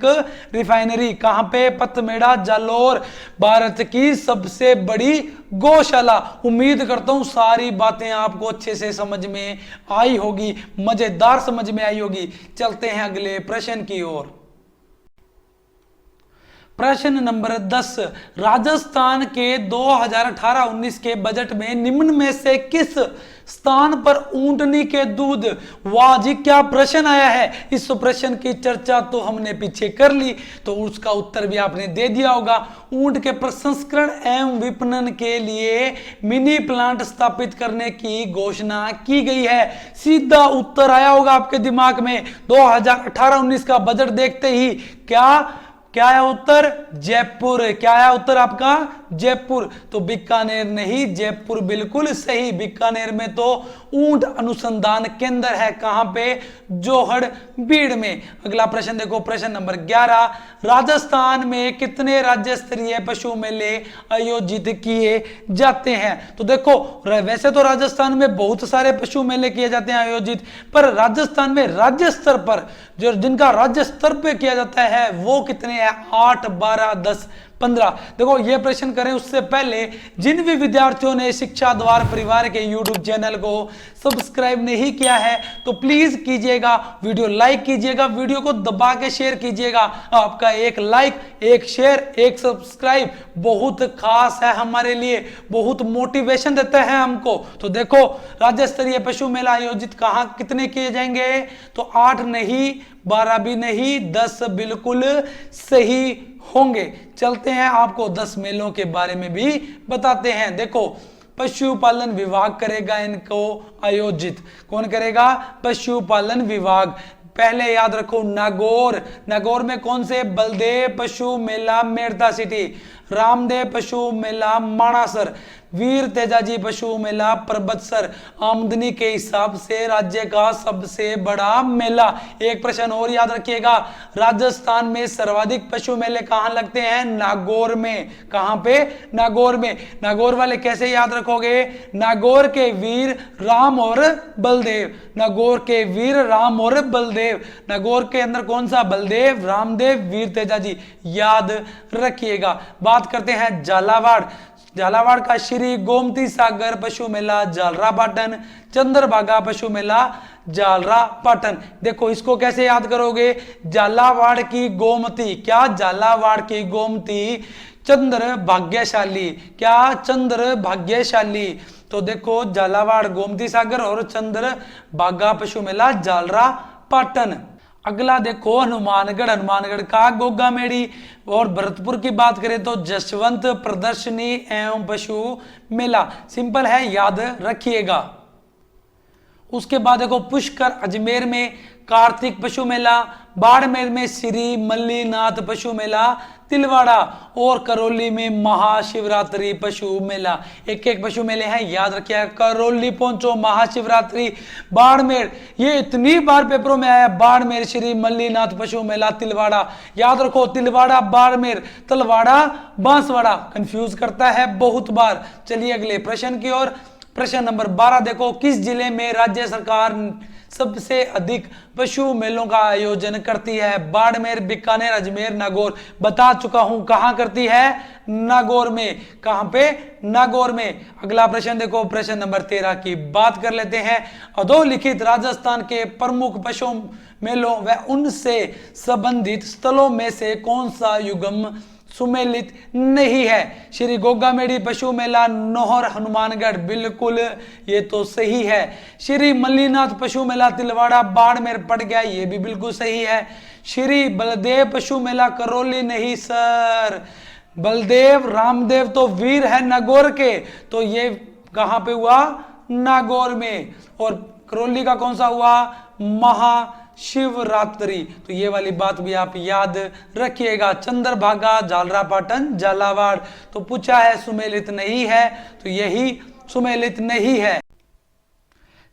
रिफाइनरी। कहां पे? पथमेड़ा, जालोर। भारत की सबसे बड़ी गौशाला। उम्मीद करता हूं सारी बातें आपको अच्छे से समझ में आई होगी, मजेदार समझ में आई होगी। चलते हैं अगले प्रश्न की ओर। प्रश्न नंबर 10, राजस्थान के 2018-19 के बजट में निम्न में से किस स्थान पर ऊंटनी के दूध? वाह जी, क्या प्रश्न आया है। इस प्रश्न की चर्चा तो हमने पीछे कर ली, तो उसका उत्तर भी आपने दे दिया होगा। ऊंट के प्रसंस्करण एवं विपणन के लिए मिनी प्लांट स्थापित करने की घोषणा की गई है। सीधा उत्तर आया होगा आपके दिमाग में। 2018-19 का बजट देखते ही क्या आया उत्तर? जयपुर। क्या आया उत्तर आपका? जयपुर। तो बीकानेर नहीं, जयपुर बिल्कुल सही। बीकानेर में तो ऊंट अनुसंधान केंद्र है। कहां पे? जोहड़ बीड़ में। अगला प्रश्न देखो, प्रश्न नंबर 11, राजस्थान में कितने राज्य स्तरीय पशु मेले आयोजित किए जाते हैं? तो देखो वैसे तो राजस्थान में बहुत सारे पशु मेले किए जाते हैं आयोजित, पर राजस्थान में राज्य स्तर पर जो जिनका राज्य स्तर पे किया जाता है वो कितने हैं? 8, 12, 10, 15। देखो ये प्रश्न करें उससे पहले जिन भी विद्यार्थियों ने शिक्षा द्वार परिवार के YouTube चैनल को सब्सक्राइब नहीं किया है तो प्लीज कीजिएगा, वीडियो लाइक कीजिएगा, वीडियो को दबा के शेयर कीजिएगा। आपका एक लाइक, एक शेयर, एक सब्सक्राइब बहुत खास है हमारे लिए, बहुत मोटिवेशन देता है हमको। तो देखो राज्य स्तरीय पशु मेला आयोजित कहां कितने किए जाएंगे? तो 8 नहीं, 12 भी नहीं, 10 बिल्कुल सही होंगे। चलते हैं आपको 10 मेलों के बारे में भी बताते हैं। देखो पशुपालन विभाग करेगा इनको आयोजित। कौन करेगा? पशुपालन विभाग। पहले याद रखो नागौर। नागौर में कौन से? बलदेव पशु मेला, मेड़ता सिटी। रामदेव पशु मेला माणासर, वीर तेजाजी पशु मेला परबतसर, आमदनी के हिसाब से राज्य का सबसे बड़ा मेला। एक प्रश्न और याद रखिएगा, राजस्थान में सर्वाधिक पशु मेले कहां लगते हैं? नागौर में। कहां पे? नागौर में। नागौर वाले कैसे याद रखोगे? नागौर के वीर राम और बलदेव, नागौर के वीर राम और बलदेव। नागौर के अंदर कौन सा? बलदेव, रामदेव, वीर तेजाजी, याद रखिएगा। बात करते हैं झालावाड़। झालावाड़ का श्री गोमती सागर पशु मेला झालरापाटन, चंद्रभागा पशु मेला झालरापाटन। देखो इसको कैसे याद करोगे? झालावाड़ की गोमती, क्या? झालावाड़ की गोमती, चंद्र भाग्यशाली, क्या? चंद्र भाग्यशाली। तो देखो झालावाड़ गोमती सागर और चंद्र भागा पशु मेला झालरापाटन। अगला देखो हनुमानगढ़, हनुमानगढ़ का गोगा मेड़ी। और भरतपुर की बात करें तो जसवंत प्रदर्शनी एवं पशु मेला। सिंपल है, याद रखिएगा। उसके बाद देखो पुष्कर अजमेर में कार्तिक पशु मेला, बाड़मेर में श्री मल्लीनाथ पशु मेला, तिलवाड़ा और करौली में महाशिवरात्रि पशु मेला। एक एक पशु मेले हैं, याद रखिएगा। करौली पहुंचो, महाशिवरात्रि, बाड़मेर, ये इतनी बार पेपरों में आया, बाड़मेर श्री मल्लीनाथ पशु मेला, तिलवाड़ा, याद रखो। तिलवाड़ा, बाड़मेर, तलवाड़ा, बांसवाड़ा, कंफ्यूज करता है बहुत बार। चलिए अगले प्रश्न की ओर। प्रश्न नंबर 12 देखो, किस जिले में राज्य सरकार सबसे अधिक पशु मेलों का आयोजन करती है? बाड़मेर, बीकानेर, अजमेर, नागौर। बता चुका हूं कहां करती है? नागौर में। कहां पे? नागौर में। अगला प्रश्न देखो, प्रश्न नंबर 13 की बात कर लेते हैं। अधोलिखित राजस्थान के प्रमुख पशु मेलों व उनसे संबंधित स्थलों में से कौन सा युग्म सुमेलित नहीं है? श्री गोगामेड़ी पशु मेला नौहर हनुमानगढ़, बिल्कुल ये तो सही है। श्री मल्लीनाथ पशु मेला तिलवाड़ा बाड़मेर पड़ गया, ये भी बिल्कुल सही है। श्री बलदेव पशु मेला करौली नहीं सर, बलदेव रामदेव तो वीर है नागौर के, तो ये कहां पे हुआ? नागौर में। और करौली का कौन सा हुआ? महाशिवरात्रि। तो ये वाली बात भी आप याद रखिएगा। चंद्रभागा, झालरापाटन, झालावाड़। तो पूछा है सुमेलित नहीं है, तो यही सुमेलित नहीं है।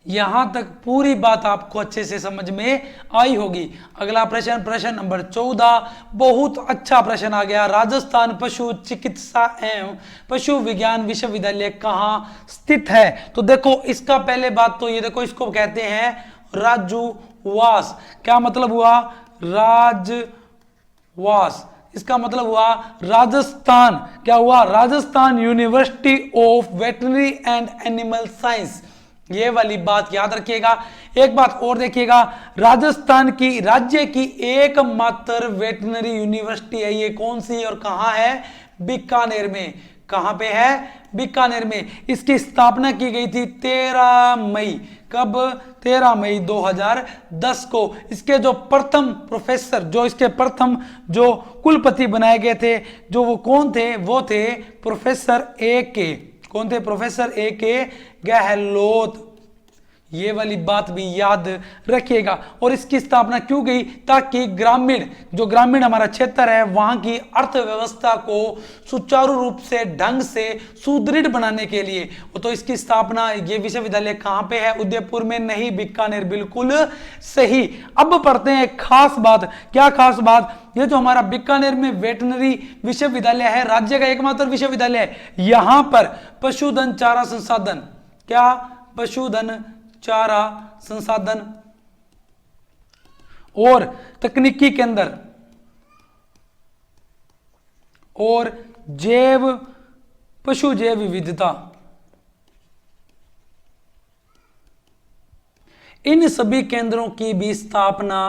यहां तक पूरी बात आपको अच्छे से समझ में आई होगी। अगला प्रश्न, प्रश्न नंबर 14, बहुत अच्छा प्रश्न आ गया। राजस्थान पशु चिकित्सा एवं पशु विज्ञान विश्वविद्यालय कहां स्थित है? तो देखो इसका पहले बात तो ये देखो, इसको कहते हैं राजवास। क्या मतलब हुआ? राजवास। इसका मतलब हुआ राजस्थान। क्या हुआ? Rajasthan university of veterinary and animal science. ये वाली बात याद रखिएगा। एक बात और देखिएगा, राजस्थान की राज्य की एकमात्र वेटरनरी यूनिवर्सिटी है, ये कौन सी और कहां है? बीकानेर में। कहां पे है? बीकानेर में। इसकी स्थापना की गई थी 13 मई। कब? 13 मई 2010 को। इसके जो प्रथम प्रोफेसर, जो इसके प्रथम जो कुलपति बनाए गए थे, जो वो कौन थे? वो थे प्रोफेसर A.K. कौन थे? Professor A.K. गहलोत। ये वाली बात भी याद रखिएगा। और इसकी स्थापना क्यों गई? ताकि ग्रामीण, जो ग्रामीण हमारा क्षेत्र है, वहां की अर्थव्यवस्था को सुचारू रूप से, ढंग से सुदृढ़ बनाने के लिए। तो इसकी स्थापना, ये विश्वविद्यालय कहां पे है? उदयपुर में नहीं, बीकानेर, बिल्कुल सही। अब पढ़ते हैं खास बात। क्या खास बात? ये जो हमारा बीकानेर में वेटनरी विश्वविद्यालय है, राज्य का एकमात्र विश्वविद्यालय है, यहां पर पशुधन चारा संसाधन, क्या? पशुधन चारा संसाधन और तकनीकी केंद्र और जैव पशु जैव विविधता, इन सभी केंद्रों की भी स्थापना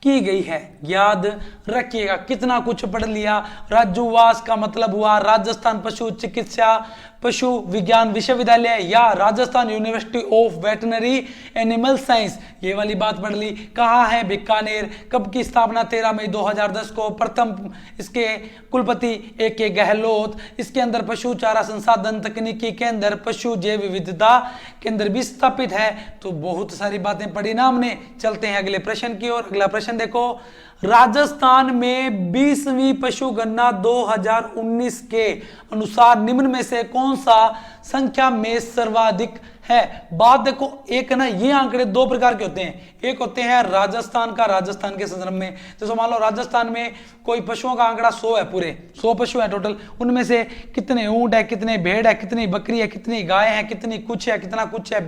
की गई है। याद रखिएगा। कितना कुछ पढ़ लिया। राजवास का मतलब हुआ राजस्थान पशु चिकित्सा पशु विज्ञान विश्वविद्यालय या Rajasthan university of veterinary animal science, ये वाली बात पढ़ ली। कहाँ है? बीकानेर। कब की स्थापना? 13 मई 2010 को। प्रथम इसके कुलपति A.K. गहलोत। इसके अंदर पशु चारा संसाधन तकनीकी केंद्र, पशु जैव विविधता केंद्र भी स्थापित है। तो बहुत सारी बातें पढ़ी ना हमने। चलते हैं अगले प्रश्न की ओर। अगला प्रश्न देखो, राजस्थान में 20वीं पशु गणना 2019 के अनुसार निम्न में से कौन सा संख्या में सर्वाधिक है। बात देखो, एक ना ये आंकड़े दो प्रकार के होते हैं, एक होते हैं राजस्थान का, राजस्थान के संदर्भ में, जैसे मान लो राजस्थान में कोई पशुओं का आंकड़ा 100 है, पूरे 100 पशु है टोटल, उनमें से कितने ऊंट है, कितने भेड़ है, कितनी बकरी है, कितनी गाय है, कितनी कुछ है, कितना कुछ है,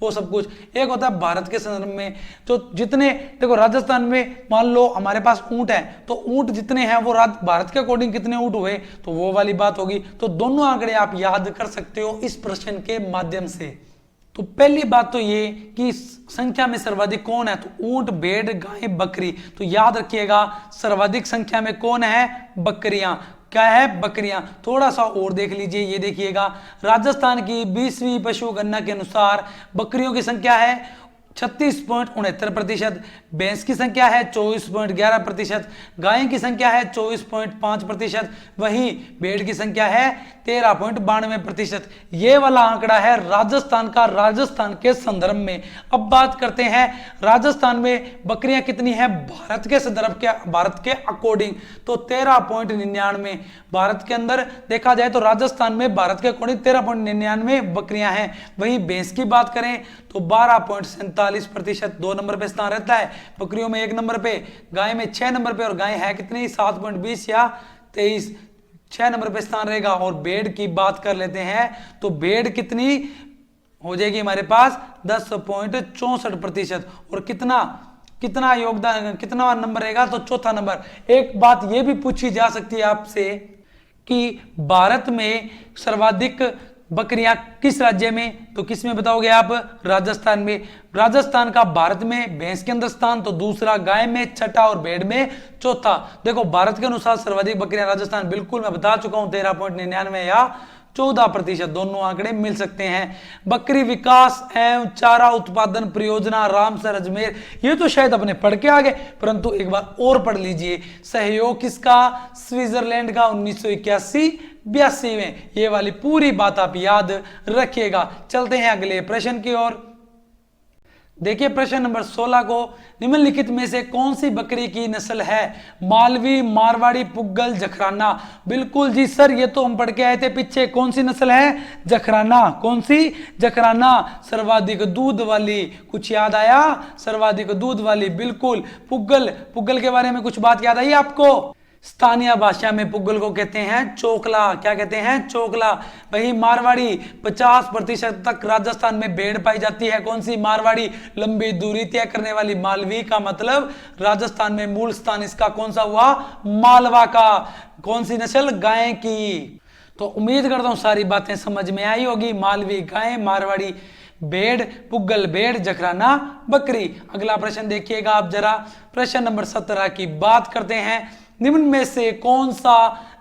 वो सब कुछ। एक होता है भारत के संदर्भ में, तो जितने देखो राजस्थान में मान लो हमारे पास ऊंट है, तो ऊंट जितने हैं वो भारत के अकॉर्डिंग कितने ऊंट हुए, तो वो वाली बात होगी। तो दोनों आंकड़े आप याद कर सकते हो इस प्रश्न के माध्यम से। तो पहली बात तो ये कि संख्या में सर्वाधिक कौन है, तो ऊंट, भेड़, गाय, बकरी। तो याद रखिएगा सर्वाधिक संख्या में कौन है, बकरियां। क्या है, बकरियां। थोड़ा सा और देख लीजिए, ये देखिएगा राजस्थान की 20वीं पशु गणना के अनुसार बकरियों की संख्या है 36.69%, भैंस की संख्या है 24.11%, गाय की संख्या है 24.5%, वहीं भेड़ की संख्या है 13.92%। ये वाला आंकड़ा है राजस्थान का, राजस्थान के संदर्भ में। अब बात करते हैं राजस्थान में बकरियां कितनी है भारत के संदर्भ के, भारत के अकॉर्डिंग, तो 13.99। भारत के अंदर देखा जाए तो राजस्थान में भारत के अकॉर्डिंग 13.99 बकरियां हैं। वहीं भैंस की बात करें तो 12.47%, 2 नंबर पे स्थान रहता है। बकरियों में 1 नंबर पे, गाय में 6 नंबर पे, और गाय है कितनी 7.20 या 23, 6 नंबर पे स्थान रहेगा। और भेड़ की बात कर लेते हैं तो भेड़ कितनी हो जाएगी हमारे पास 10.64%, और कितना योगदान, कितना नंबर रहेगा, तो चौथा नंबर। एक बात यह भी पूछी जा सकती है आपसे कि भारत में सर्वाधिक बकरियां किस राज्य में, तो किस में बताओगे आप, राजस्थान में। राजस्थान का भारत में भैंस के अंदर स्थान, तो दूसरा, गाय में छठा और भेड़ में चौथा। देखो भारत के अनुसार सर्वाधिक बकरियां राजस्थान, बिल्कुल मैं बता चुका हूं 13.99 या 14%, दोनों आंकड़े मिल सकते हैं। बकरी विकास एवं चारा उत्पादन परियोजना रामसर अजमेर, ये तो शायद अपने पढ़ के आ गए, परंतु एक बार और पढ़ लीजिए। सहयोग किसका, स्विट्जरलैंड का, 1981-82 में। ये वाली पूरी बात आप याद रखिएगा। चलते हैं अगले प्रश्न की ओर। देखिए प्रश्न नंबर 16 को, निम्नलिखित में से कौन सी बकरी की नस्ल है, मालवी, मारवाड़ी, पुग्गल, जखराना। बिल्कुल जी सर, ये तो हम पढ़ के आए थे पीछे। कौन सी नस्ल है, जखराना। कौन सी, जखराना, सर्वाधिक दूध वाली। कुछ याद आया, सर्वाधिक दूध वाली, बिल्कुल। पुग्गल के बारे में कुछ बात याद आई आपको। स्थानीय भाषा में पुग्गल को कहते हैं चोकला। क्या कहते हैं, चोकला। वही मारवाड़ी, 50% तक राजस्थान में भेड़ पाई जाती है। कौन सी, मारवाड़ी। लंबी दूरी तय करने वाली, मालवी का मतलब राजस्थान में मूल स्थान इसका कौन सा हुआ, मालवा का। कौन सी नस्ल, गाय की। तो उम्मीद करता हूं सारी बातें समझ में आई होगी। मालवी गाय, मारवाड़ी भेड़, पुग्गल भेड़, जखराना बकरी। अगला प्रश्न देखिएगा आप जरा। प्रश्न नंबर 17 की बात करते हैं। निम्न में से कौन सा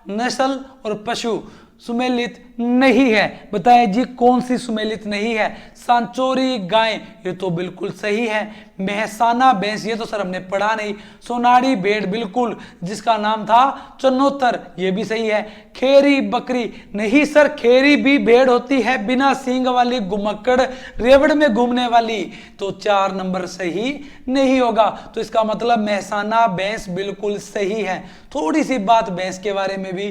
नस्ल और पशु सुमेलित नहीं है, बताएं जी कौन सी सुमेलित नहीं है। सांचोरी गाय, ये तो बिल्कुल सही है। मेहसाना भैंस, ये तो सर हमने पढ़ा नहीं। सोनाड़ी भेड़, बिल्कुल, जिसका नाम था चनोतर, ये भी सही है। खेरी बकरी, नहीं सर, खेरी भी भेड़ होती है, बिना सींग वाली, घुमक्कड़, रेवड़ में घूमने वाली। तो 4 नंबर सही नहीं होगा। तो इसका मतलब मेहसाना भैंस बिल्कुल सही है। थोड़ी सी बात भैंस के बारे में भी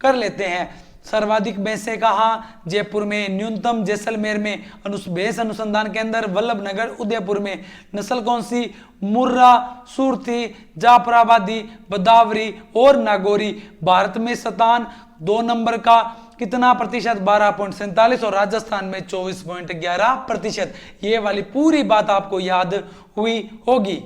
कर लेते हैं। सर्वाधिक भैंसें कहाँ, जयपुर में। न्यूनतम जैसलमेर में। भैंस अनुसंधान केंद्र वल्लभनगर उदयपुर में। नस्ल कौन सी, मुर्रा, सुरती, जाफराबादी, बदावरी और नागौरी। भारत में सतान 2 नंबर का कितना प्रतिशत, 12.47, और राजस्थान में 24.11%। ये वाली पूरी बात आपको याद हुई होगी।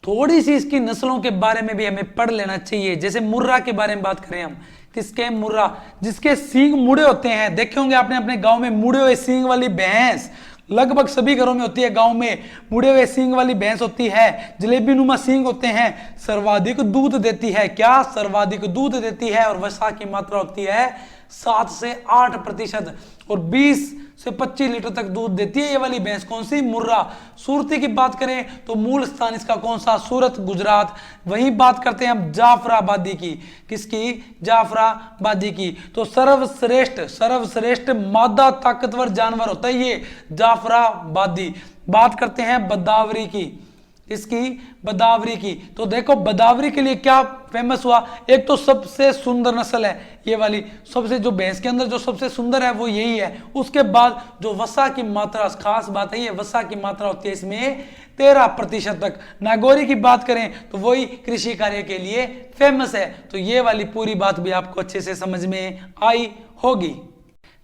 थोड़ी सी इसकी नस्लों के बारे में भी हमें पढ़ लेना चाहिए। जैसे मुर्रा के बारे में बात करें हम, किसके, मुर्रा, जिसके सींग मुड़े होते हैं। देखे होंगे आपने अपने गांव में मुड़े हुए सींग वाली भैंस, लगभग सभी घरों में होती है। गांव में मुड़े हुए सींग वाली भैंस होती है, जलेबी नुमा सींग होते हैं। सर्वाधिक दूध देती है, क्या, सर्वाधिक दूध देती है, और वसा की मात्रा होती है 7 से 8%, और 20 से 25 लीटर तक दूध देती है ये वाली भैंस। कौन सी, मुर्रा। सूरती की बात करें तो मूल स्थान इसका कौन सा, सूरत, गुजरात। वहीं बात करते हैं हम जाफराबादी की, किसकी, जाफराबादी की। तो सर्वश्रेष्ठ मादा ताकतवर जानवर होता है ये जाफराबादी। बात करते हैं बदावरी की, इसकी बदावरी की। तो देखो बदावरी के लिए क्या फेमस हुआ, एक तो सबसे सुंदर नस्ल है ये वाली, सबसे जो भैंस के अंदर जो सबसे सुंदर है वो यही है। उसके बाद जो वसा की मात्रा, खास बात है ये वसा की मात्रा होती है इसमें 13% तक। नागौरी की बात करें तो वही कृषि कार्य के लिए फेमस है। तो ये वाली पूरी बात भी आपको अच्छे से समझ में आई होगी।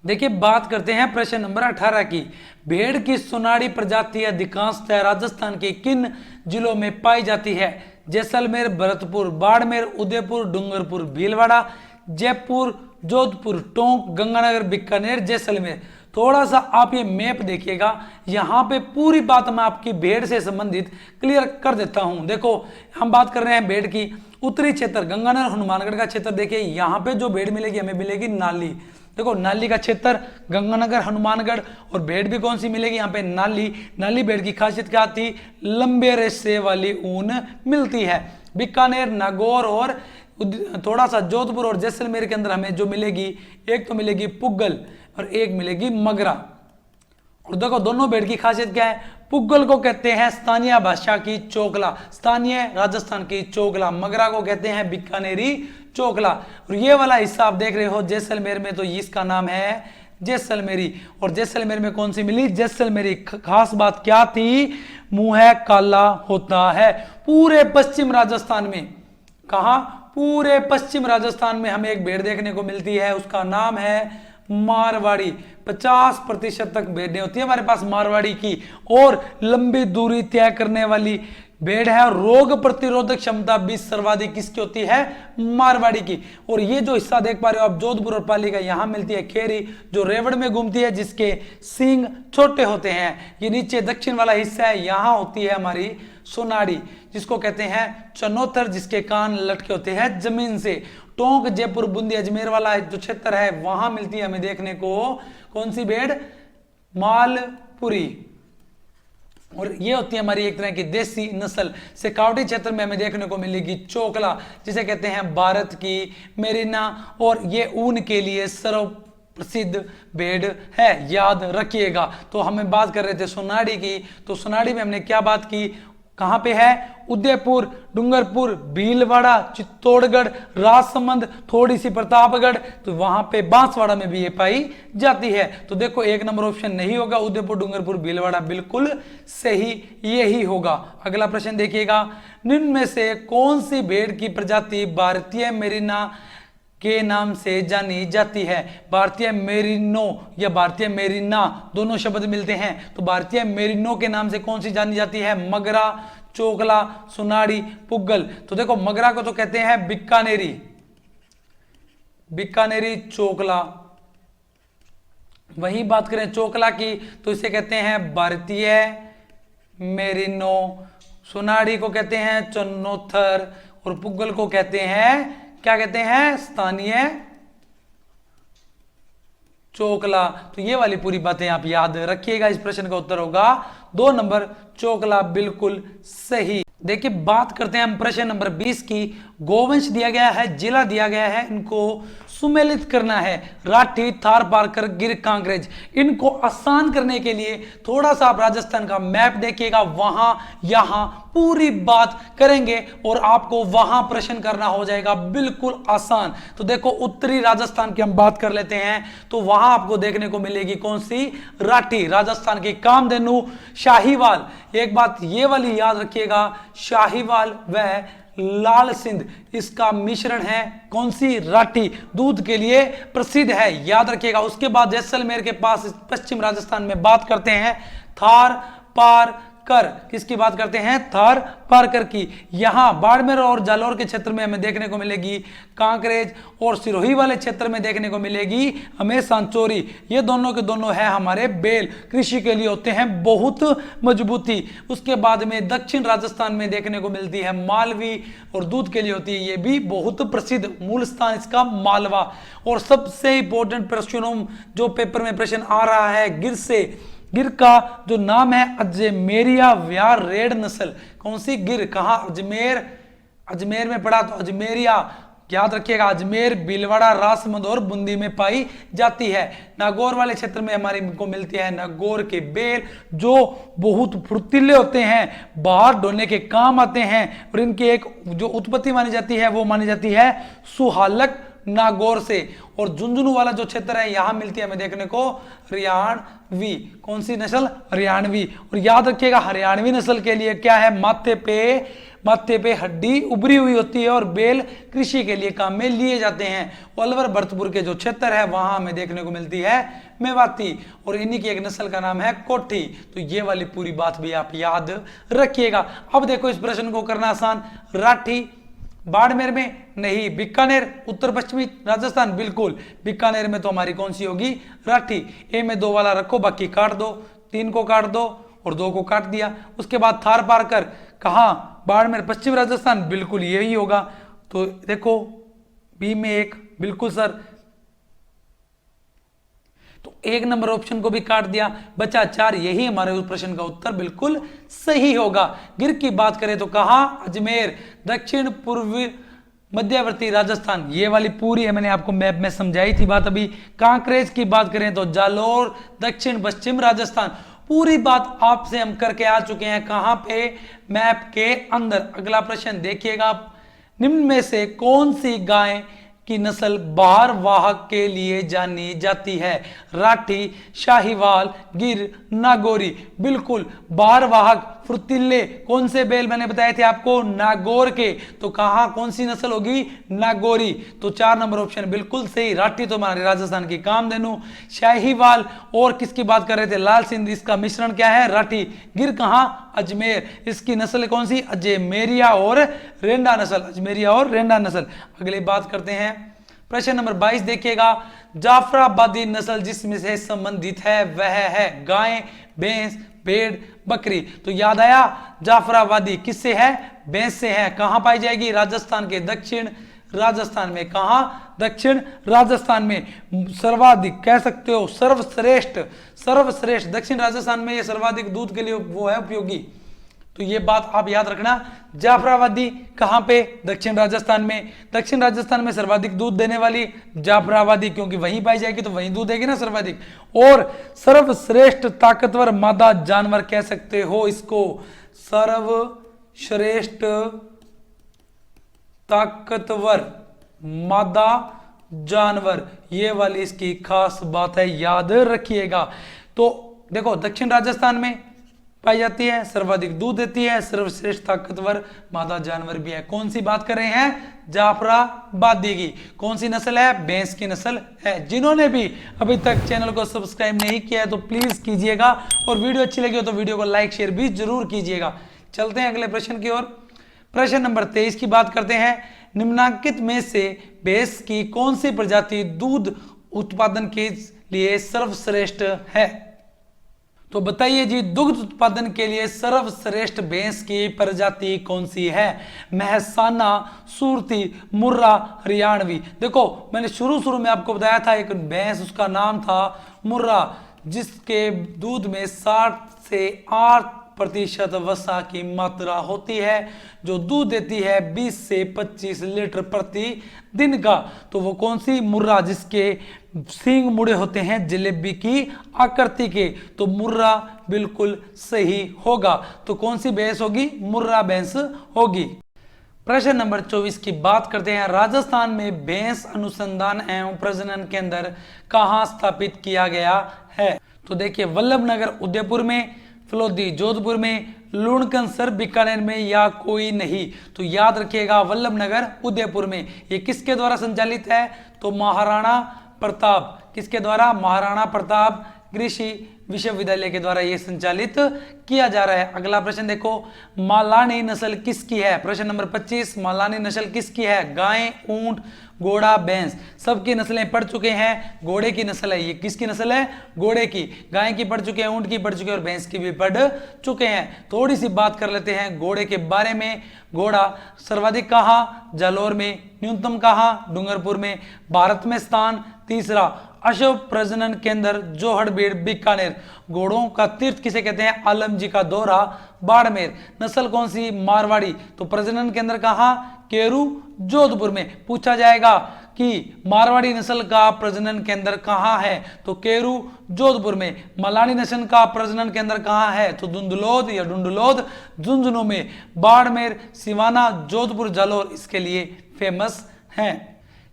देखिए बात करते हैं प्रश्न नंबर 18 की। भेड़ की सोनाड़ी प्रजाति अधिकांशतः राजस्थान के किन जिलों में पाई जाती है? जैसलमेर, भरतपुर, बाड़मेर, उदयपुर, डूंगरपुर, भीलवाड़ा, जयपुर, जोधपुर, टोंक, गंगानगर, बीकानेर, जैसलमेर। थोड़ा सा आप ये मैप देखिएगा, यहाँ पे पूरी बात मैं आपकी भेड़ से संबंधित क्लियर कर देता हूं। देखो हम बात कर रहे हैं भेड़ की उत्तरी क्षेत्र, गंगानगर हनुमानगढ़ का क्षेत्र। देखिए यहाँ पे जो भेड़ मिलेगी हमें मिलेगी नाली। देखो नाली का क्षेत्र गंगानगर हनुमानगढ़, और भेड़ भी कौन सी मिलेगी यहाँ पे? नाली। नाली भेड़ की खासियत क्या थी? लंबे रेशे वाली ऊन मिलती है। बीकानेर, नागौर और थोड़ा सा जोधपुर और जैसलमेर के अंदर हमें जो मिलेगी, एक तो मिलेगी पुग्गल और एक मिलेगी मगरा। और देखो दोनों भेड़ की खासियत क्या है? पुग्गल को कहते हैं स्थानीय भाषा की चोकला, स्थानीय राजस्थान की चोकला। मगरा को कहते हैं बीकानेरी चोकला। और ये वाला हिस्सा आप देख रहे हो जैसलमेर में, तो इसका नाम है जैसलमेरी। और जैसलमेर में कौन सी मिली? जैसलमेरी। खास बात क्या थी? मुंह काला होता है। पूरे पश्चिम राजस्थान में, कहा? पूरे पश्चिम राजस्थान में हमें एक भेड़ देखने को मिलती है, उसका नाम है मारवाड़ी। 50% तक भेड़ें होती है हमारे पास मारवाड़ी की, और लंबी दूरी तय करने वाली भेड़ है। रोग प्रतिरोधक क्षमता भी सर्वाधिक किसकी होती है? मारवाड़ी की। और ये जो हिस्सा देख पा रहे हो आप जोधपुर और पाली का, यहां मिलती है खेरी जो रेवड़ में घूमती है, जिसके सींग छोटे होते हैं। ये नीचे दक्षिण वाला हिस्सा है, यहां होती है हमारी सोनाड़ी, जिसको कहते हैं चनोथर, जिसके कान लटके होते हैं जमीन से। टोंक, जयपुर, बूंदी, अजमेर वाला जो क्षेत्र है वहां मिलती है हमें देखने को कौन सी भेड़? मालपुरी। और ये होती है हमारी एक तरह की देसी नस्ल। सिकावटी क्षेत्र में हमें देखने को मिलेगी चोकला, जिसे कहते हैं भारत की मेरिना, और ये ऊन के लिए सर्व प्रसिद्ध भेड़ है, याद रखिएगा। तो हमें बात कर रहे थे सोनाड़ी की, तो सोनाड़ी में हमने क्या बात की? कहां पे है? उदयपुर, डूंगरपुर, भीलवाड़ा, चित्तौड़गढ़, राजसमंद, थोड़ी सी प्रतापगढ़, तो वहां पे बांसवाड़ा में भी ये पाई जाती है। तो देखो एक नंबर ऑप्शन नहीं होगा, उदयपुर, डूंगरपुर, भीलवाड़ा बिल्कुल सही यही होगा। अगला प्रश्न देखिएगा, निम्न में से कौन सी भेड़ की प्रजाति भारतीय मेरिना के नाम से जानी जाती है? भारतीय मेरिनो या भारतीय मेरिना दोनों शब्द मिलते हैं, तो भारतीय मेरिनो के नाम से कौन सी जानी जाती है? मगरा, चोकला, सोनाड़ी, पुग्गल। तो देखो मगरा को तो कहते हैं बीकानेरी, बीकानेरी चोकला। वही बात करें चोकला की तो इसे कहते हैं भारतीय मेरिनो, सोनाड़ी को कहते हैं चन्नोथर, और पुग्गल को कहते हैं क्या कहते हैं? स्थानीय चोकला। तो ये वाली पूरी बातें आप याद रखिएगा। इस प्रश्न का उत्तर होगा 2 नंबर चोकला, बिल्कुल सही। देखिए बात करते हैं हम प्रश्न नंबर 20 की। गोवंश दिया गया है, जिला दिया गया है, इनको सुमेलित करना है। राठी, थार पारकर, गिर कांकरेज। इनको आसान करने के लिए थोड़ा सा आप राजस्थान का मैप देखिएगा, वहां यहां पूरी बात करेंगे और आपको वहां प्रश्न करना हो जाएगा बिल्कुल आसान। तो देखो उत्तरी राजस्थान की हम बात कर लेते हैं, तो वहां आपको देखने को मिलेगी कौन सी? राठी, राजस्थान की कामधेनु, शाहीवाल। एक बात ये वाली याद रखिएगा, शाहीवाल व लाल सिंध, इसका मिश्रण है कौन सी? राठी, दूध के लिए प्रसिद्ध है, याद रखिएगा। उसके बाद जैसलमेर के पास पश्चिम राजस्थान में बात करते हैं थार पार कर, किसकी बात करते हैं? थार पारकर की। यहां बाड़मेर और जालौर के क्षेत्र में हमें देखने को मिलेगी कांकरेज, और सिरोही वाले क्षेत्र में देखने को मिलेगी हमें सांचोरी। ये दोनों के दोनों है हमारे बेल, कृषि के लिए होते हैं बहुत मजबूती। उसके बाद में दक्षिण राजस्थान में देखने को मिलती है मालवी, और दूध के लिए होती है ये भी बहुत प्रसिद्ध, मूल स्थान इसका मालवा। और सबसे इंपॉर्टेंट प्रश्न जो पेपर में प्रश्न आ रहा है गिर से, गिर का जो नाम है अजमेरिया व्यार रेड नस्ल। कौन सी? गिर। कहां? अजमेर, अजमेर में पड़ा तो अजमेरिया याद रखिएगा, अजमेर, भीलवाड़ा, राजसमंद और बूंदी में पाई जाती है। नागौर वाले क्षेत्र में हमारे को मिलती है नागौर के बेल, जो बहुत फुर्तीले होते हैं, बाहर ढोने के काम आते हैं, और इनकी एक जो उत्पत्ति मानी जाती है वो मानी जाती है सुहालक नागौर से। और झुंझुनू वाला जो क्षेत्र है यहां मिलती है हमें देखने को हरियाणवी। कौन सी नस्ल? हरियाणवी। और याद रखिएगा, हरियाणवी नस्ल के लिए क्या है, माथे पे हड्डी उभरी हुई होती है और बेल कृषि के लिए काम में लिए जाते हैं। अलवर भरतपुर के जो क्षेत्र है वहां हमें देखने को मिलती है मेवाती, और इन्हीं की एक नस्ल का नाम है कोठी। तो ये वाली पूरी बात भी आप याद रखिएगा। अब देखो इस प्रश्न को करना आसान। राठी बाड़मेर में नहीं, बीकानेर उत्तर पश्चिमी राजस्थान बिल्कुल, बीकानेर में तो हमारी कौन सी होगी, राठी। ए में 2 वाला रखो, बाकी काट दो, 3 को काट दो और 2 को काट दिया। उसके बाद थार पार कर, कहां, बाड़मेर पश्चिम राजस्थान, बिल्कुल यही होगा। तो देखो बी में 1 बिल्कुल सर, तो 1 नंबर ऑप्शन को भी काट दिया, बचा 4, यही हमारे उस प्रश्न का उत्तर बिल्कुल सही होगा। गिर की बात करें तो कहां, अजमेर, दक्षिण पूर्वी मध्यवर्ती राजस्थान, ये वाली पूरी है, मैंने आपको मैप में समझाई थी बात अभी। कांकरेज की बात करें तो जालोर, दक्षिण पश्चिम राजस्थान, पूरी बात आपसे हम करके आ चुके हैं। कहां पे, मैप के अंदर। अगला प्रश्न देखिएगा, निम्न में से कौन सी गाय की नस्ल बाहर वाहक के लिए जानी जाती है? राठी, शाहीवाल, गिर, नागौरी। बिल्कुल बाहर वाहक फुर्तीले कौन से बैल मैंने बताए थे आपको, नागौर के। तो कहां कौन सी नस्ल होगी, नागौरी। तो 4 नंबर ऑप्शन बिल्कुल सही। राठी तो हमारे राजस्थान की कामधेनु, शाहीवाल और किसकी बात कर रहे थे, लाल सिंध, इसका मिश्रण क्या है, राठी। गिर कहां, अजमेर, इसकी नस्ल कौन सी, अजमेरिया और रेंडा नस्ल, अजमेरिया और रेंडा नस्ल। अगली बात करते हैं, प्रश्न नंबर 22 देखिएगा, जाफराबादी नस्ल जिसमें से संबंधित है वह है गाय, भैंस, भेड़, बकरी। तो याद आया, जाफराबादी किससे है, भैंस से है। कहां पाई जाएगी, राजस्थान के दक्षिण राजस्थान में। कहां, दक्षिण राजस्थान में। सर्वाधिक कह सकते हो, सर्वश्रेष्ठ दक्षिण राजस्थान में, ये सर्वाधिक दूध के लिए वो है उपयोगी। तो ये बात आप याद रखना, जाफराबादी कहां पे, दक्षिण राजस्थान में। दक्षिण राजस्थान में सर्वाधिक दूध देने वाली जाफराबादी, क्योंकि वहीं पाई जाएगी तो वहीं दूध देगी ना सर्वाधिक। और सर्वश्रेष्ठ ताकतवर मादा जानवर कह सकते हो इसको, सर्वश्रेष्ठ ताकतवर मादा जानवर, ये वाली इसकी खास बात है, याद रखिएगा। तो देखो दक्षिण राजस्थान में पाई जाती है, सर्वाधिक दूध देती है, सर्वश्रेष्ठ ताकतवर मादा जानवर भी है। कौन सी बात कर रहे हैं, जाफराबादी की। कौन सी नस्ल है, भैंस की नस्ल है। जिन्होंने भी अभी तक चैनल को सब्सक्राइब नहीं किया है तो प्लीज कीजिएगा, और वीडियो अच्छी लगी हो तो वीडियो को लाइक शेयर भी जरूर कीजिएगा। चलते हैं अगले प्रश्न की ओर। प्रश्न नंबर 23 की बात करते हैं, निम्नांकित में से भैंस की कौन सी प्रजाति दूध उत्पादन के लिए सर्वश्रेष्ठ है? तो बताइए जी, दुग्ध उत्पादन के लिए सर्वश्रेष्ठ भैंस की प्रजाति कौन सी है? महसाना, सूरती, मुर्रा, हरियाणवी। देखो मैंने शुरू में आपको बताया था एक भैंस, उसका नाम था मुर्रा, जिसके दूध में 60 से 8% वसा की मात्रा होती है, जो दूध देती है 20 से 25 लीटर प्रति दिन का। तो वो कौन सी, मुर्रा, जिसके सींग मुड़े होते हैं जलेबी की आकृति के। तो मुर्रा बिल्कुल सही होगा। तो कौन सी भैंस होगी, मुर्रा भैंस होगी। प्रश्न नंबर 24 की बात करते हैं, राजस्थान में भैंस अनुसंधान एवं प्रजनन केंद्र कहां स्थापित किया गया है? तो देखिए, वल्लभनगर उदयपुर में, फलोदी जोधपुर में, लूणकंसर बीकानेर में, या कोई नहीं। तो याद रखिएगा, वल्लभनगर उदयपुर में। ये किसके द्वारा संचालित है? तो महाराणा प्रताप। किसके द्वारा? महाराणा प्रताप कृषि विश्वविद्यालय के द्वारा यह संचालित किया जा रहा है। अगला प्रश्न देखो, मालानी नस्ल किसकी है? प्रश्न नंबर 25, मालानी नस्ल किसकी है? गाय, ऊंट, घोड़ा, भैंस। सबकी नस्लें पढ़ चुके हैं। घोड़े की नस्ल है, ये किसकी नस्ल है? घोड़े की। गाय की पढ़ चुके हैं, ऊंट की पढ़ चुके हैं और भैंस की भी पढ़ चुके हैं। थोड़ी सी बात कर लेते हैं घोड़े के बारे में। घोड़ा सर्वाधिक कहां? जालोर में। न्यूनतम कहां? डूंगरपुर में। भारत में स्थान तीसरा, अशोक प्रजनन केंद्र जोहड़बीड़ बीकानेर। घोड़ों का तीर्थ किसे कहते हैं? आलम जी का दौरा बाड़मेर। नस्ल कौन सी? मारवाड़ी। तो प्रजनन केंद्र कहाँ? केरू जोधपुर में। पूछा जाएगा कि मारवाड़ी नस्ल का प्रजनन केंद्र कहाँ है? तो केरू जोधपुर में। मलानी नस्ल का प्रजनन केंद्र कहाँ है? तो धुंधलोद या ढूंढलोद झुंझुनू में। बाड़मेर, सिवाना, जोधपुर, जालोर इसके लिए फेमस हैं।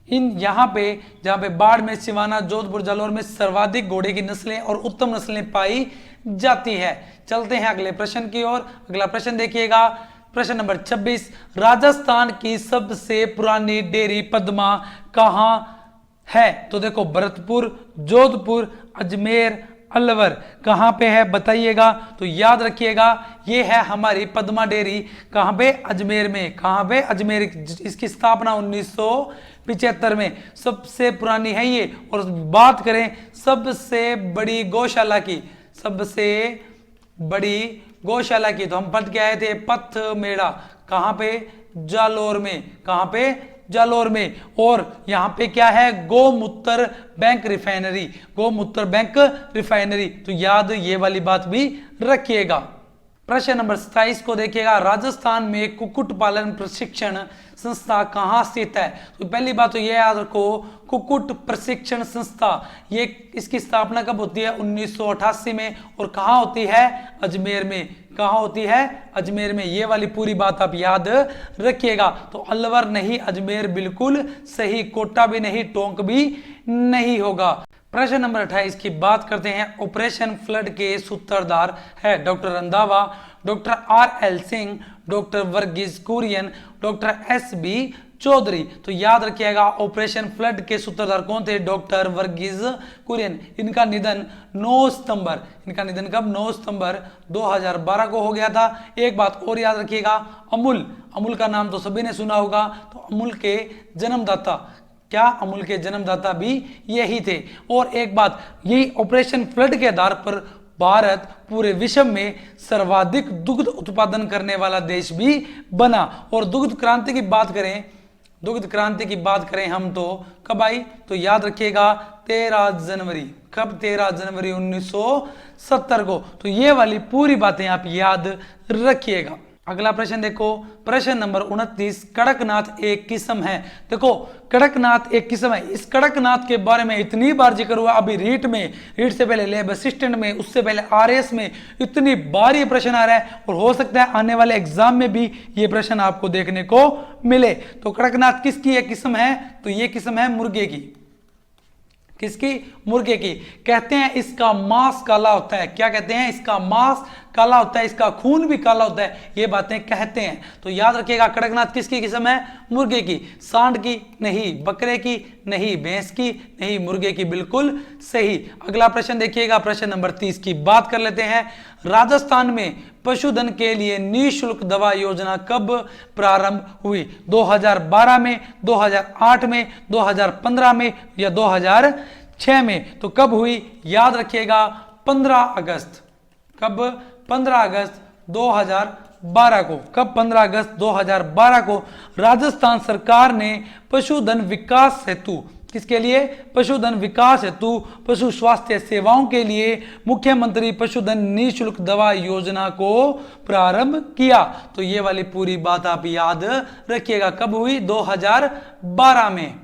इन यहाँ पे जहाँ पे बाड़मेर, सिवाना, जोधपुर, जालोर में सर्वाधिक घोड़े की नस्लें और उत्तम नस्लें पाई जाती है। चलते हैं अगले प्रश्न की ओर। अगला प्रश्न देखिएगा, प्रश्न नंबर 26। राजस्थान की सबसे पुरानी डेयरी पद्मा कहाँ है? तो देखो भरतपुर, जोधपुर, अजमेर, अलवर कहाँ पे है बताइएगा। तो याद रखिएगा ये है हमारी पद्मा डेयरी। कहाँ पे? अजमेर में। कहाँ पे? अजमेर। इसकी स्थापना 1975 में। सबसे पुरानी है ये। और बात करें सबसे बड़ी गौशाला की, सबसे बड़ी गौशाला की, तो हम पढ़ के आए थे पथमेड़ा। कहाँ पे? जालोर में। कहाँ पे? जालोर में। और यहां पे क्या है? गोमूत्र बैंक रिफाइनरी, गोमूत्र बैंक रिफाइनरी। तो याद ये वाली बात भी रखिएगा। प्रश्न नंबर 27 को देखिएगा, राजस्थान में कुक्कुट पालन प्रशिक्षण संस्था कहाँ स्थित है? तो पहली बात तो ये याद रखो, कुक्कुट प्रशिक्षण संस्था ये इसकी स्थापना कब होती है? 1988 में। और कहाँ होती है? अजमेर में। कहाँ होती है? अजमेर में। ये वाली पूरी बात आप याद रखिएगा। तो अलवर नहीं, अजमेर बिल्कुल सही। कोटा भी नहीं, टोंक भी नहीं होगा। प्रश्न नंबर 28 की बात करते हैं। ऑपरेशन फ्लड के सूत्रधार है doctor Randhawa, doctor RL Singh, doctor Varghese Kurien, doctor SB Chaudhary. तो याद रखिएगा ऑपरेशन फ्लड के सूत्रधार कौन थे? डॉक्टर वर्गीज कुरियन। इनका निधन 9 सितंबर, इनका निधन कब? 9 सितंबर 2012 को हो गया था। एक बात और याद रखिएगा, अमूल, अमूल का नाम तो सभी ने सुना होगा। तो अमूल के जन्मदाता, क्या अमूल के जन्मदाता भी यही थे। और एक बात, यही ऑपरेशन फ्लड के आधार पर भारत पूरे विश्व में सर्वाधिक दुग्ध उत्पादन करने वाला देश भी बना। और दुग्ध क्रांति की बात करें, दुग्ध क्रांति की बात करें हम तो कब आई? तो याद रखिएगा 13 जनवरी। कब? 13 जनवरी 1970 को। तो ये वाली पूरी बातें आप याद रखिएगा। अगला प्रश्न देखो, प्रश्न नंबर 29। कड़कनाथ एक किस्म है। देखो कड़कनाथ एक किस्म है। इस कड़कनाथ के बारे में इतनी बार जिक्र हुआ, अभी रीट में, रीट से पहले लैब असिस्टेंट में, उससे पहले RS में, इतनी बार ये प्रश्न आ रहा है। और हो सकता है आने वाले एग्जाम में भी ये प्रश्न आपको देखने को मिले। तो कड़कनाथ किसकी एक किस्म है? तो ये किस्म है मुर्गे की। किसकी? मुर्गे की। कहते हैं इसका मांस काला होता है। क्या कहते हैं? इसका मांस काला होता है, इसका खून भी काला होता है, ये बातें कहते हैं। तो याद रखिएगा कड़कनाथ किसकी किस्म है? मुर्गे की। सांड की नहीं, बकरे की नहीं, भैंस की नहीं, मुर्गे की बिल्कुल सही। अगला प्रश्न देखिएगा, प्रश्न नंबर 30 की बात कर लेते हैं। राजस्थान में पशुधन के लिए निःशुल्क दवा योजना कब प्रारंभ हुई? 2012 में, 2008 में, 2015 में या 2006 में? तो कब हुई? याद रखिएगा 15 अगस्त। कब? 15 अगस्त 2012 को। कब? 15 अगस्त 2012 को राजस्थान सरकार ने पशुधन विकास हेतु, किसके लिए? पशुधन विकास हेतु पशु स्वास्थ्य सेवाओं के लिए मुख्यमंत्री पशुधन निःशुल्क दवा योजना को प्रारंभ किया। तो ये वाली पूरी बात आप याद रखिएगा। कब हुई? 2012 में।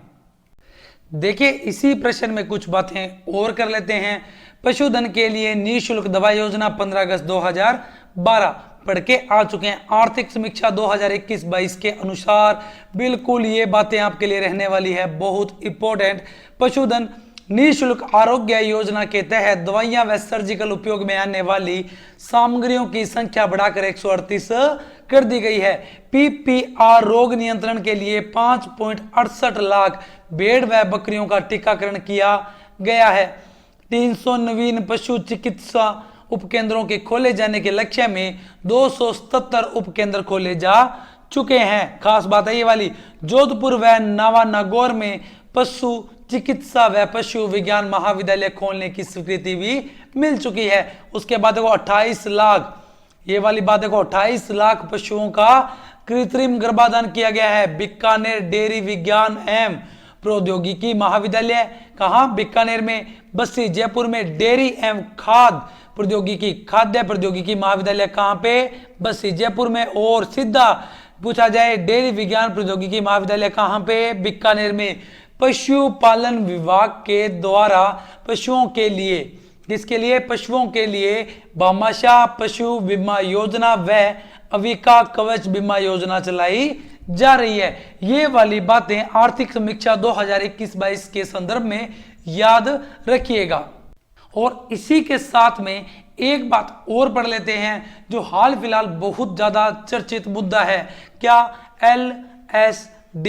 देखिए इसी प्रश्न में कुछ बातें और कर लेते हैं। पशुधन के लिए निःशुल्क दवा योजना 15 अगस्त 2012 पढ़ के आ चुके हैं। आर्थिक समीक्षा 2021-22 के अनुसार बिल्कुल ये बातें आपके लिए रहने वाली है, बहुत इंपॉर्टेंट। पशुधन निःशुल्क आरोग्य योजना के तहत दवाइयां व सर्जिकल उपयोग में आने वाली सामग्रियों की संख्या बढ़ाकर 138 कर दी गई है। PPR रोग नियंत्रण के लिए 5.68 लाख भेड़ व बकरियों का टीकाकरण किया गया है। 300 नवीन पशु चिकित्सा उपकेंद्रों के खोले जाने के लक्ष्य में 277 उपकेंद्र खोले जा चुके हैं। खास बात है ये वाली, जोधपुर व नावानागौर में पशु चिकित्सा व पशु विज्ञान महाविद्यालय खोलने की स्वीकृति भी मिल चुकी है। उसके बाद देखो 28 लाख, ये वाली बात देखो 28 लाख पशुओं का कृत्रिम गर्भाधान किया गया है। बीकानेर डेयरी विज्ञान एवं प्रौद्योगिकी महाविद्यालय कहाँ, बीकानेर में। बस्सी जयपुर में डेयरी एवं खाद्य प्रौद्योगिकी महाविद्यालय कहाँ पे, बस्सी जयपुर में। और सीधा पूछा जाए डेयरी विज्ञान प्रौद्योगिकी महाविद्यालय कहाँ पे, बीकानेर में। पशुपालन विभाग के द्वारा पशुओं के लिए, किसके लिए, पशुओं के लिए भामाशाह पशु बीमा योजना व अविका कवच बीमा योजना चलाई जा रही है। ये वाली बातें आर्थिक समीक्षा 2021-22 के संदर्भ में याद रखिएगा। और इसी के साथ में एक बात और पढ़ लेते हैं जो हाल फिलहाल बहुत ज्यादा चर्चित मुद्दा है। क्या, LSD।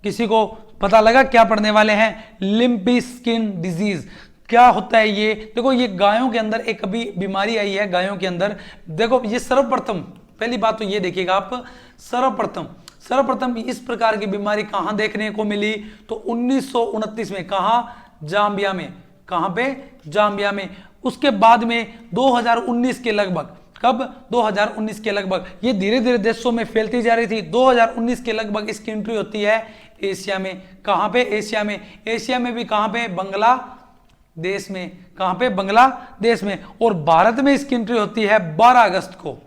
किसी को पता लगा क्या पढ़ने वाले हैं, लिम्पी स्किन डिजीज। क्या होता है ये, देखो ये गायों के अंदर एक अभी बीमारी आई है गायों के अंदर। देखो ये सर्वप्रथम, पहली बात तो ये देखिएगा आप, सर्वप्रथम इस प्रकार की बीमारी कहां देखने को मिली, तो 1929 में। कहां, जाम्बिया में। कहां पे, जाम्बिया में। उसके बाद में 2019 के लगभग, कब, 2019 के लगभग, ये धीरे धीरे देशों में फैलती जा रही थी। 2019 के लगभग इसकी एंट्री होती है एशिया में। कहां पे, एशिया में। एशिया में भी कहां पे, बांग्लादेश में। कहां पे, बांग्लादेश में। और भारत में इसकी एंट्री होती है 12 अगस्त को,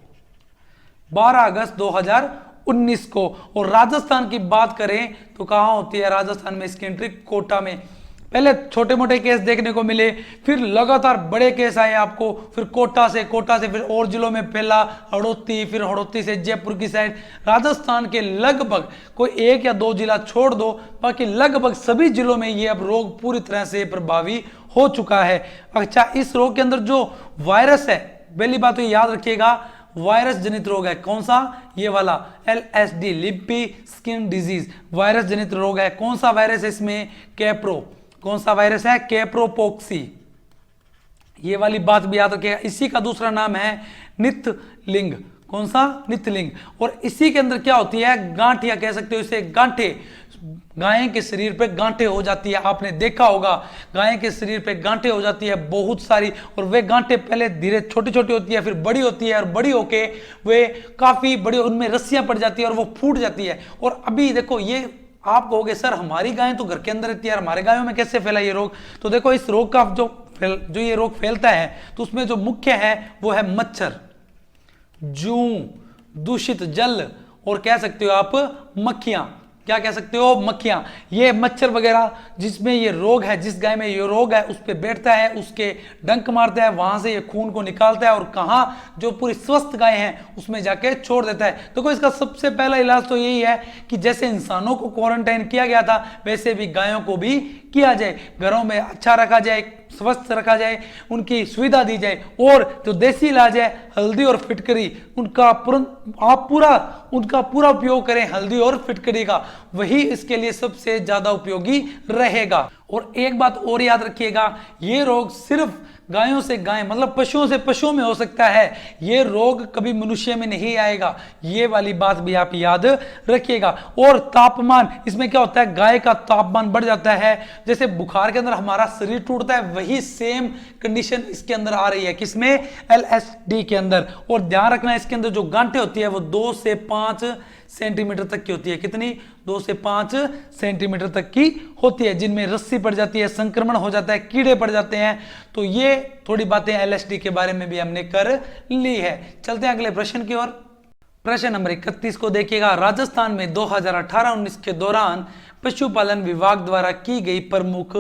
12 अगस्त 2019 को। और राजस्थान की बात करें तो कहां होती है, राजस्थान में इसकी एंट्री कोटा में। पहले छोटे मोटे केस देखने को मिले, फिर लगातार बड़े केस आए आपको, फिर कोटा से फिर और जिलों में फैला, हड़ौती, फिर हड़ौती से जयपुर की साइड। राजस्थान के लगभग कोई 1 या 2 जिला छोड़ दो, बाकी लगभग सभी जिलों में ये अब रोग पूरी तरह से प्रभावी हो चुका है। अच्छा, इस रोग के अंदर जो वायरस है, पहली बात तो याद रखिएगा, वायरस जनित रोग है। कौन सा, ये वाला LSD, lumpy skin disease, virus जनित रोग है। कौन सा वायरस है इसमें, कैप्रो। कौन सा वायरस है, कैप्रोपोक्सी। ये वाली बात भी याद रखिएगा। इसी का दूसरा नाम है नितलिंग। कौन सा, नितलिंग। और इसी के अंदर क्या होती है, गांठिया कह सकते हो इसे, गांठे। गाय के शरीर पे गांठे हो जाती है, आपने देखा होगा गाय के शरीर पे गांठे हो जाती है बहुत सारी। और वे गांठे पहले धीरे छोटी छोटी होती है, फिर बड़ी होती है, और बड़ी होके वे काफी बड़ी, उनमें रस्सियां पड़ जाती है और वो फूट जाती है। और अभी देखो ये आप कहोगे सर हमारी गाय तो घर के अंदर रहती है, हमारे गायों में कैसे फैला ये रोग। तो देखो इस रोग का जो ये रोग फैलता है तो उसमें जो मुख्य है वो है मच्छर, जूं, दूषित जल, और कह सकते हो आप मक्खियां। क्या कह सकते हो, मक्खियां। ये मच्छर वगैरह जिसमें ये रोग है, जिस गाय में ये रोग है उस पे बैठता है, उसके डंक मारता है, वहां से ये खून को निकालता है और कहां, जो पूरी स्वस्थ गाय है उसमें जाके छोड़ देता है। देखो इसका सबसे पहला इलाज तो यही है कि जैसे इंसानों को क्वारंटाइन किया गया था वैसे भी गायों को भी किया जाए, घरों में अच्छा रखा जाए, स्वस्थ रखा जाए, उनकी सुविधा दी जाए। और जो देसी इलाज है हल्दी और फिटकरी, उनका पूरा उपयोग करें, हल्दी और फिटकरी का, वही इसके लिए सबसे ज्यादा उपयोगी रहेगा। और एक बात और याद रखिएगा, ये रोग सिर्फ गायों से गाय, मतलब पशुओं से पशुओं में हो सकता है, ये रोग कभी मनुष्य में नहीं आएगा। ये वाली बात भी आप याद रखिएगा। और तापमान, इसमें क्या होता है, गाय का तापमान बढ़ जाता है, जैसे बुखार के अंदर हमारा शरीर टूटता है वही सेम कंडीशन इसके अंदर आ रही है। किसमें, LSD के अंदर। और ध्यान रखना इसके अंदर जो गांठें होती है वो 2 से 5 सेंटीमीटर तक की होती है। कितनी, 2 से 5 सेंटीमीटर तक की होती है, जिनमें रस्सी पड़ जाती है, संक्रमण हो जाता है, कीड़े पड़ जाते हैं। तो ये थोड़ी बातें LSD के बारे में भी हमने कर ली है। चलते हैं अगले प्रश्न की ओर। प्रश्न नंबर 31 को देखिएगा। राजस्थान में 2018-19 के दौरान पशुपालन विभाग द्वारा की गई प्रमुख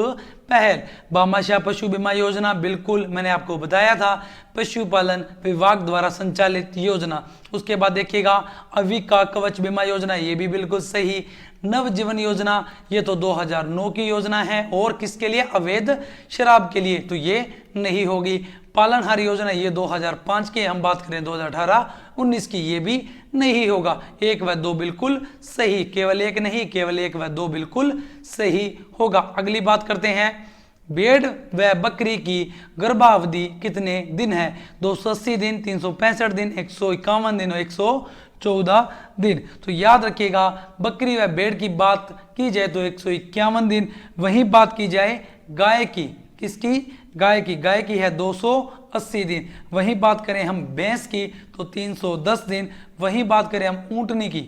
पहल, भामाशाह पशु बीमा योजना, बिल्कुल मैंने आपको बताया था, पशुपालन विभाग द्वारा संचालित योजना। उसके बाद देखिएगा अविका कवच बीमा योजना, ये भी बिल्कुल सही। नवजीवन योजना, ये तो 2009 की योजना है, और किसके लिए, अवैध शराब के लिए, तो ये नहीं होगी। पालनहार योजना, ये 2005 की, हम बात करें 2018-19 की, ये भी नहीं होगा। 1 व 2 बिल्कुल सही, केवल 1 नहीं, केवल 1 व 2 बिल्कुल सही होगा। अगली बात करते हैं, भेड़ व बकरी की गर्भावधि कितने दिन है, 280 दिन, 365 दिन, 151 दिन और 114 दिन। तो याद रखिएगा बकरी व भेड़ की बात की जाए तो 151 दिन, वहीं बात की जाए गाय की, किसकी, गाय की है 280 दिन, वहीं बात करें हम भैंस की तो 310 दिन, वहीं बात करें हम ऊंटनी की,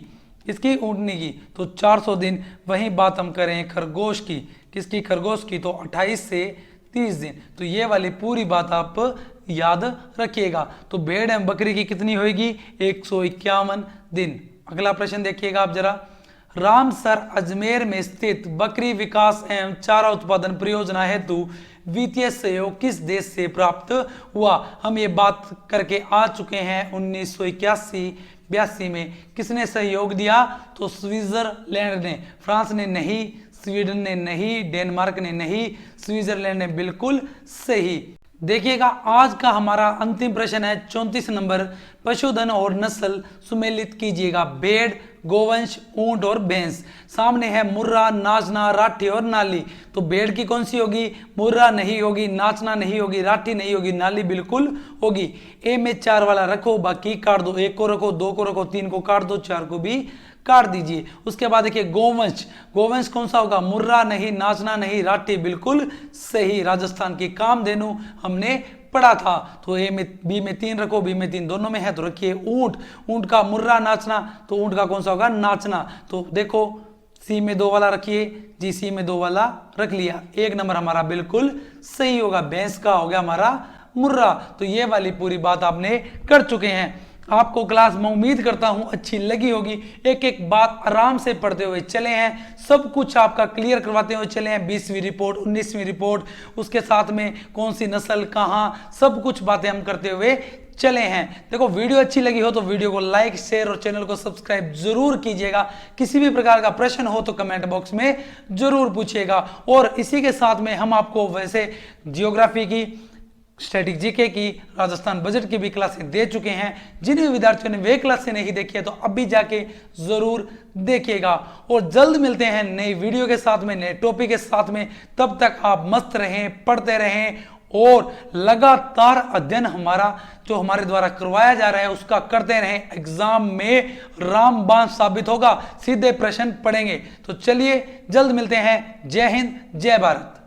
किसकी? ऊँटनी की, तो 400 दिन। वहीं बात हम करें खरगोश की, किसकी? खरगोश की, तो 28 से 30 दिन। तो ये वाली पूरी बात आप याद रखिएगा। तो भेड़ एवं बकरी की कितनी होगी? 151 दिन। अगला प्रश्न देखिएगा आप जरा। रामसर अजमेर में स्थित बकरी विकास एवं चारा उत्पादन परियोजना हेतु वित्तीय सहयोग किस देश से प्राप्त हुआ? हम ये बात करके आ चुके हैं 1981-82 में। किसने सहयोग दिया? तो स्विट्जरलैंड ने। फ्रांस ने नहीं, स्वीडन ने नहीं, डेनमार्क ने नहीं, स्विट्जरलैंड ने बिल्कुल सही। देखिएगा आज का हमारा अंतिम प्रश्न है 34 नंबर। पशुधन और नस्ल सुमेलित कीजिएगा। भेड़, गोवंश, ऊंट और भैंस। सामने है मुर्रा, नाचना, राठी और नाली। तो भेड़ की कौन सी होगी? मुर्रा नहीं होगी, नाचना नहीं होगी, राठी नहीं होगी, नाली बिल्कुल होगी। ए में 4 वाला रखो, बाकी काट दो। 1 को रखो, 2 को रखो, 3 को काट दो, 4 को भी काट दीजिए। उसके बाद देखिए गोवंश। गोवंश कौन सा होगा? मुर्रा नहीं, नाचना नहीं, राठी बिल्कुल सही। राजस्थान की कामधेनु हमने पढ़ा था। तो ए में, बी में 3 रखो, बी में 3 दोनों में है। तो रखिए ऊंट। ऊंट का मुर्रा नाचना, तो ऊंट का कौन सा होगा? नाचना। तो देखो सी में 2 वाला रखिए जी, सी में 2 वाला रख लिया। 1 नंबर हमारा बिल्कुल सही होगा। भैंस का हो गया हमारा मुर्रा। तो ये वाली पूरी बात आपने कर चुके हैं। आपको क्लास मैं उम्मीद करता हूं अच्छी लगी होगी। एक एक बात आराम से पढ़ते हुए चले हैं, सब कुछ आपका क्लियर करवाते हुए चले हैं। 20वीं रिपोर्ट, 19वीं रिपोर्ट, उसके साथ में कौन सी नस्ल कहाँ, सब कुछ बातें हम करते हुए चले हैं। देखो वीडियो अच्छी लगी हो तो वीडियो को लाइक, शेयर और चैनल को सब्सक्राइब जरूर कीजिएगा। किसी भी प्रकार का प्रश्न हो तो कमेंट बॉक्स में जरूर पूछिएगा। और इसी के साथ में हम आपको वैसे जियोग्राफी की, स्टैटिक जीके की, राजस्थान बजट की भी क्लासें दे चुके हैं। जिन विद्यार्थियों ने वे क्लासें नहीं देखी है तो अभी जाके जरूर देखिएगा। और जल्द मिलते हैं नई वीडियो के साथ में, नए टॉपिक के साथ में। तब तक आप मस्त रहें, पढ़ते रहें और लगातार अध्ययन हमारा जो हमारे द्वारा करवाया जा रहा है उसका करते रहें। एग्जाम में रामबाण साबित होगा, सीधे प्रश्न पढ़ेंगे। तो चलिए जल्द मिलते हैं। जय हिंद, जय भारत।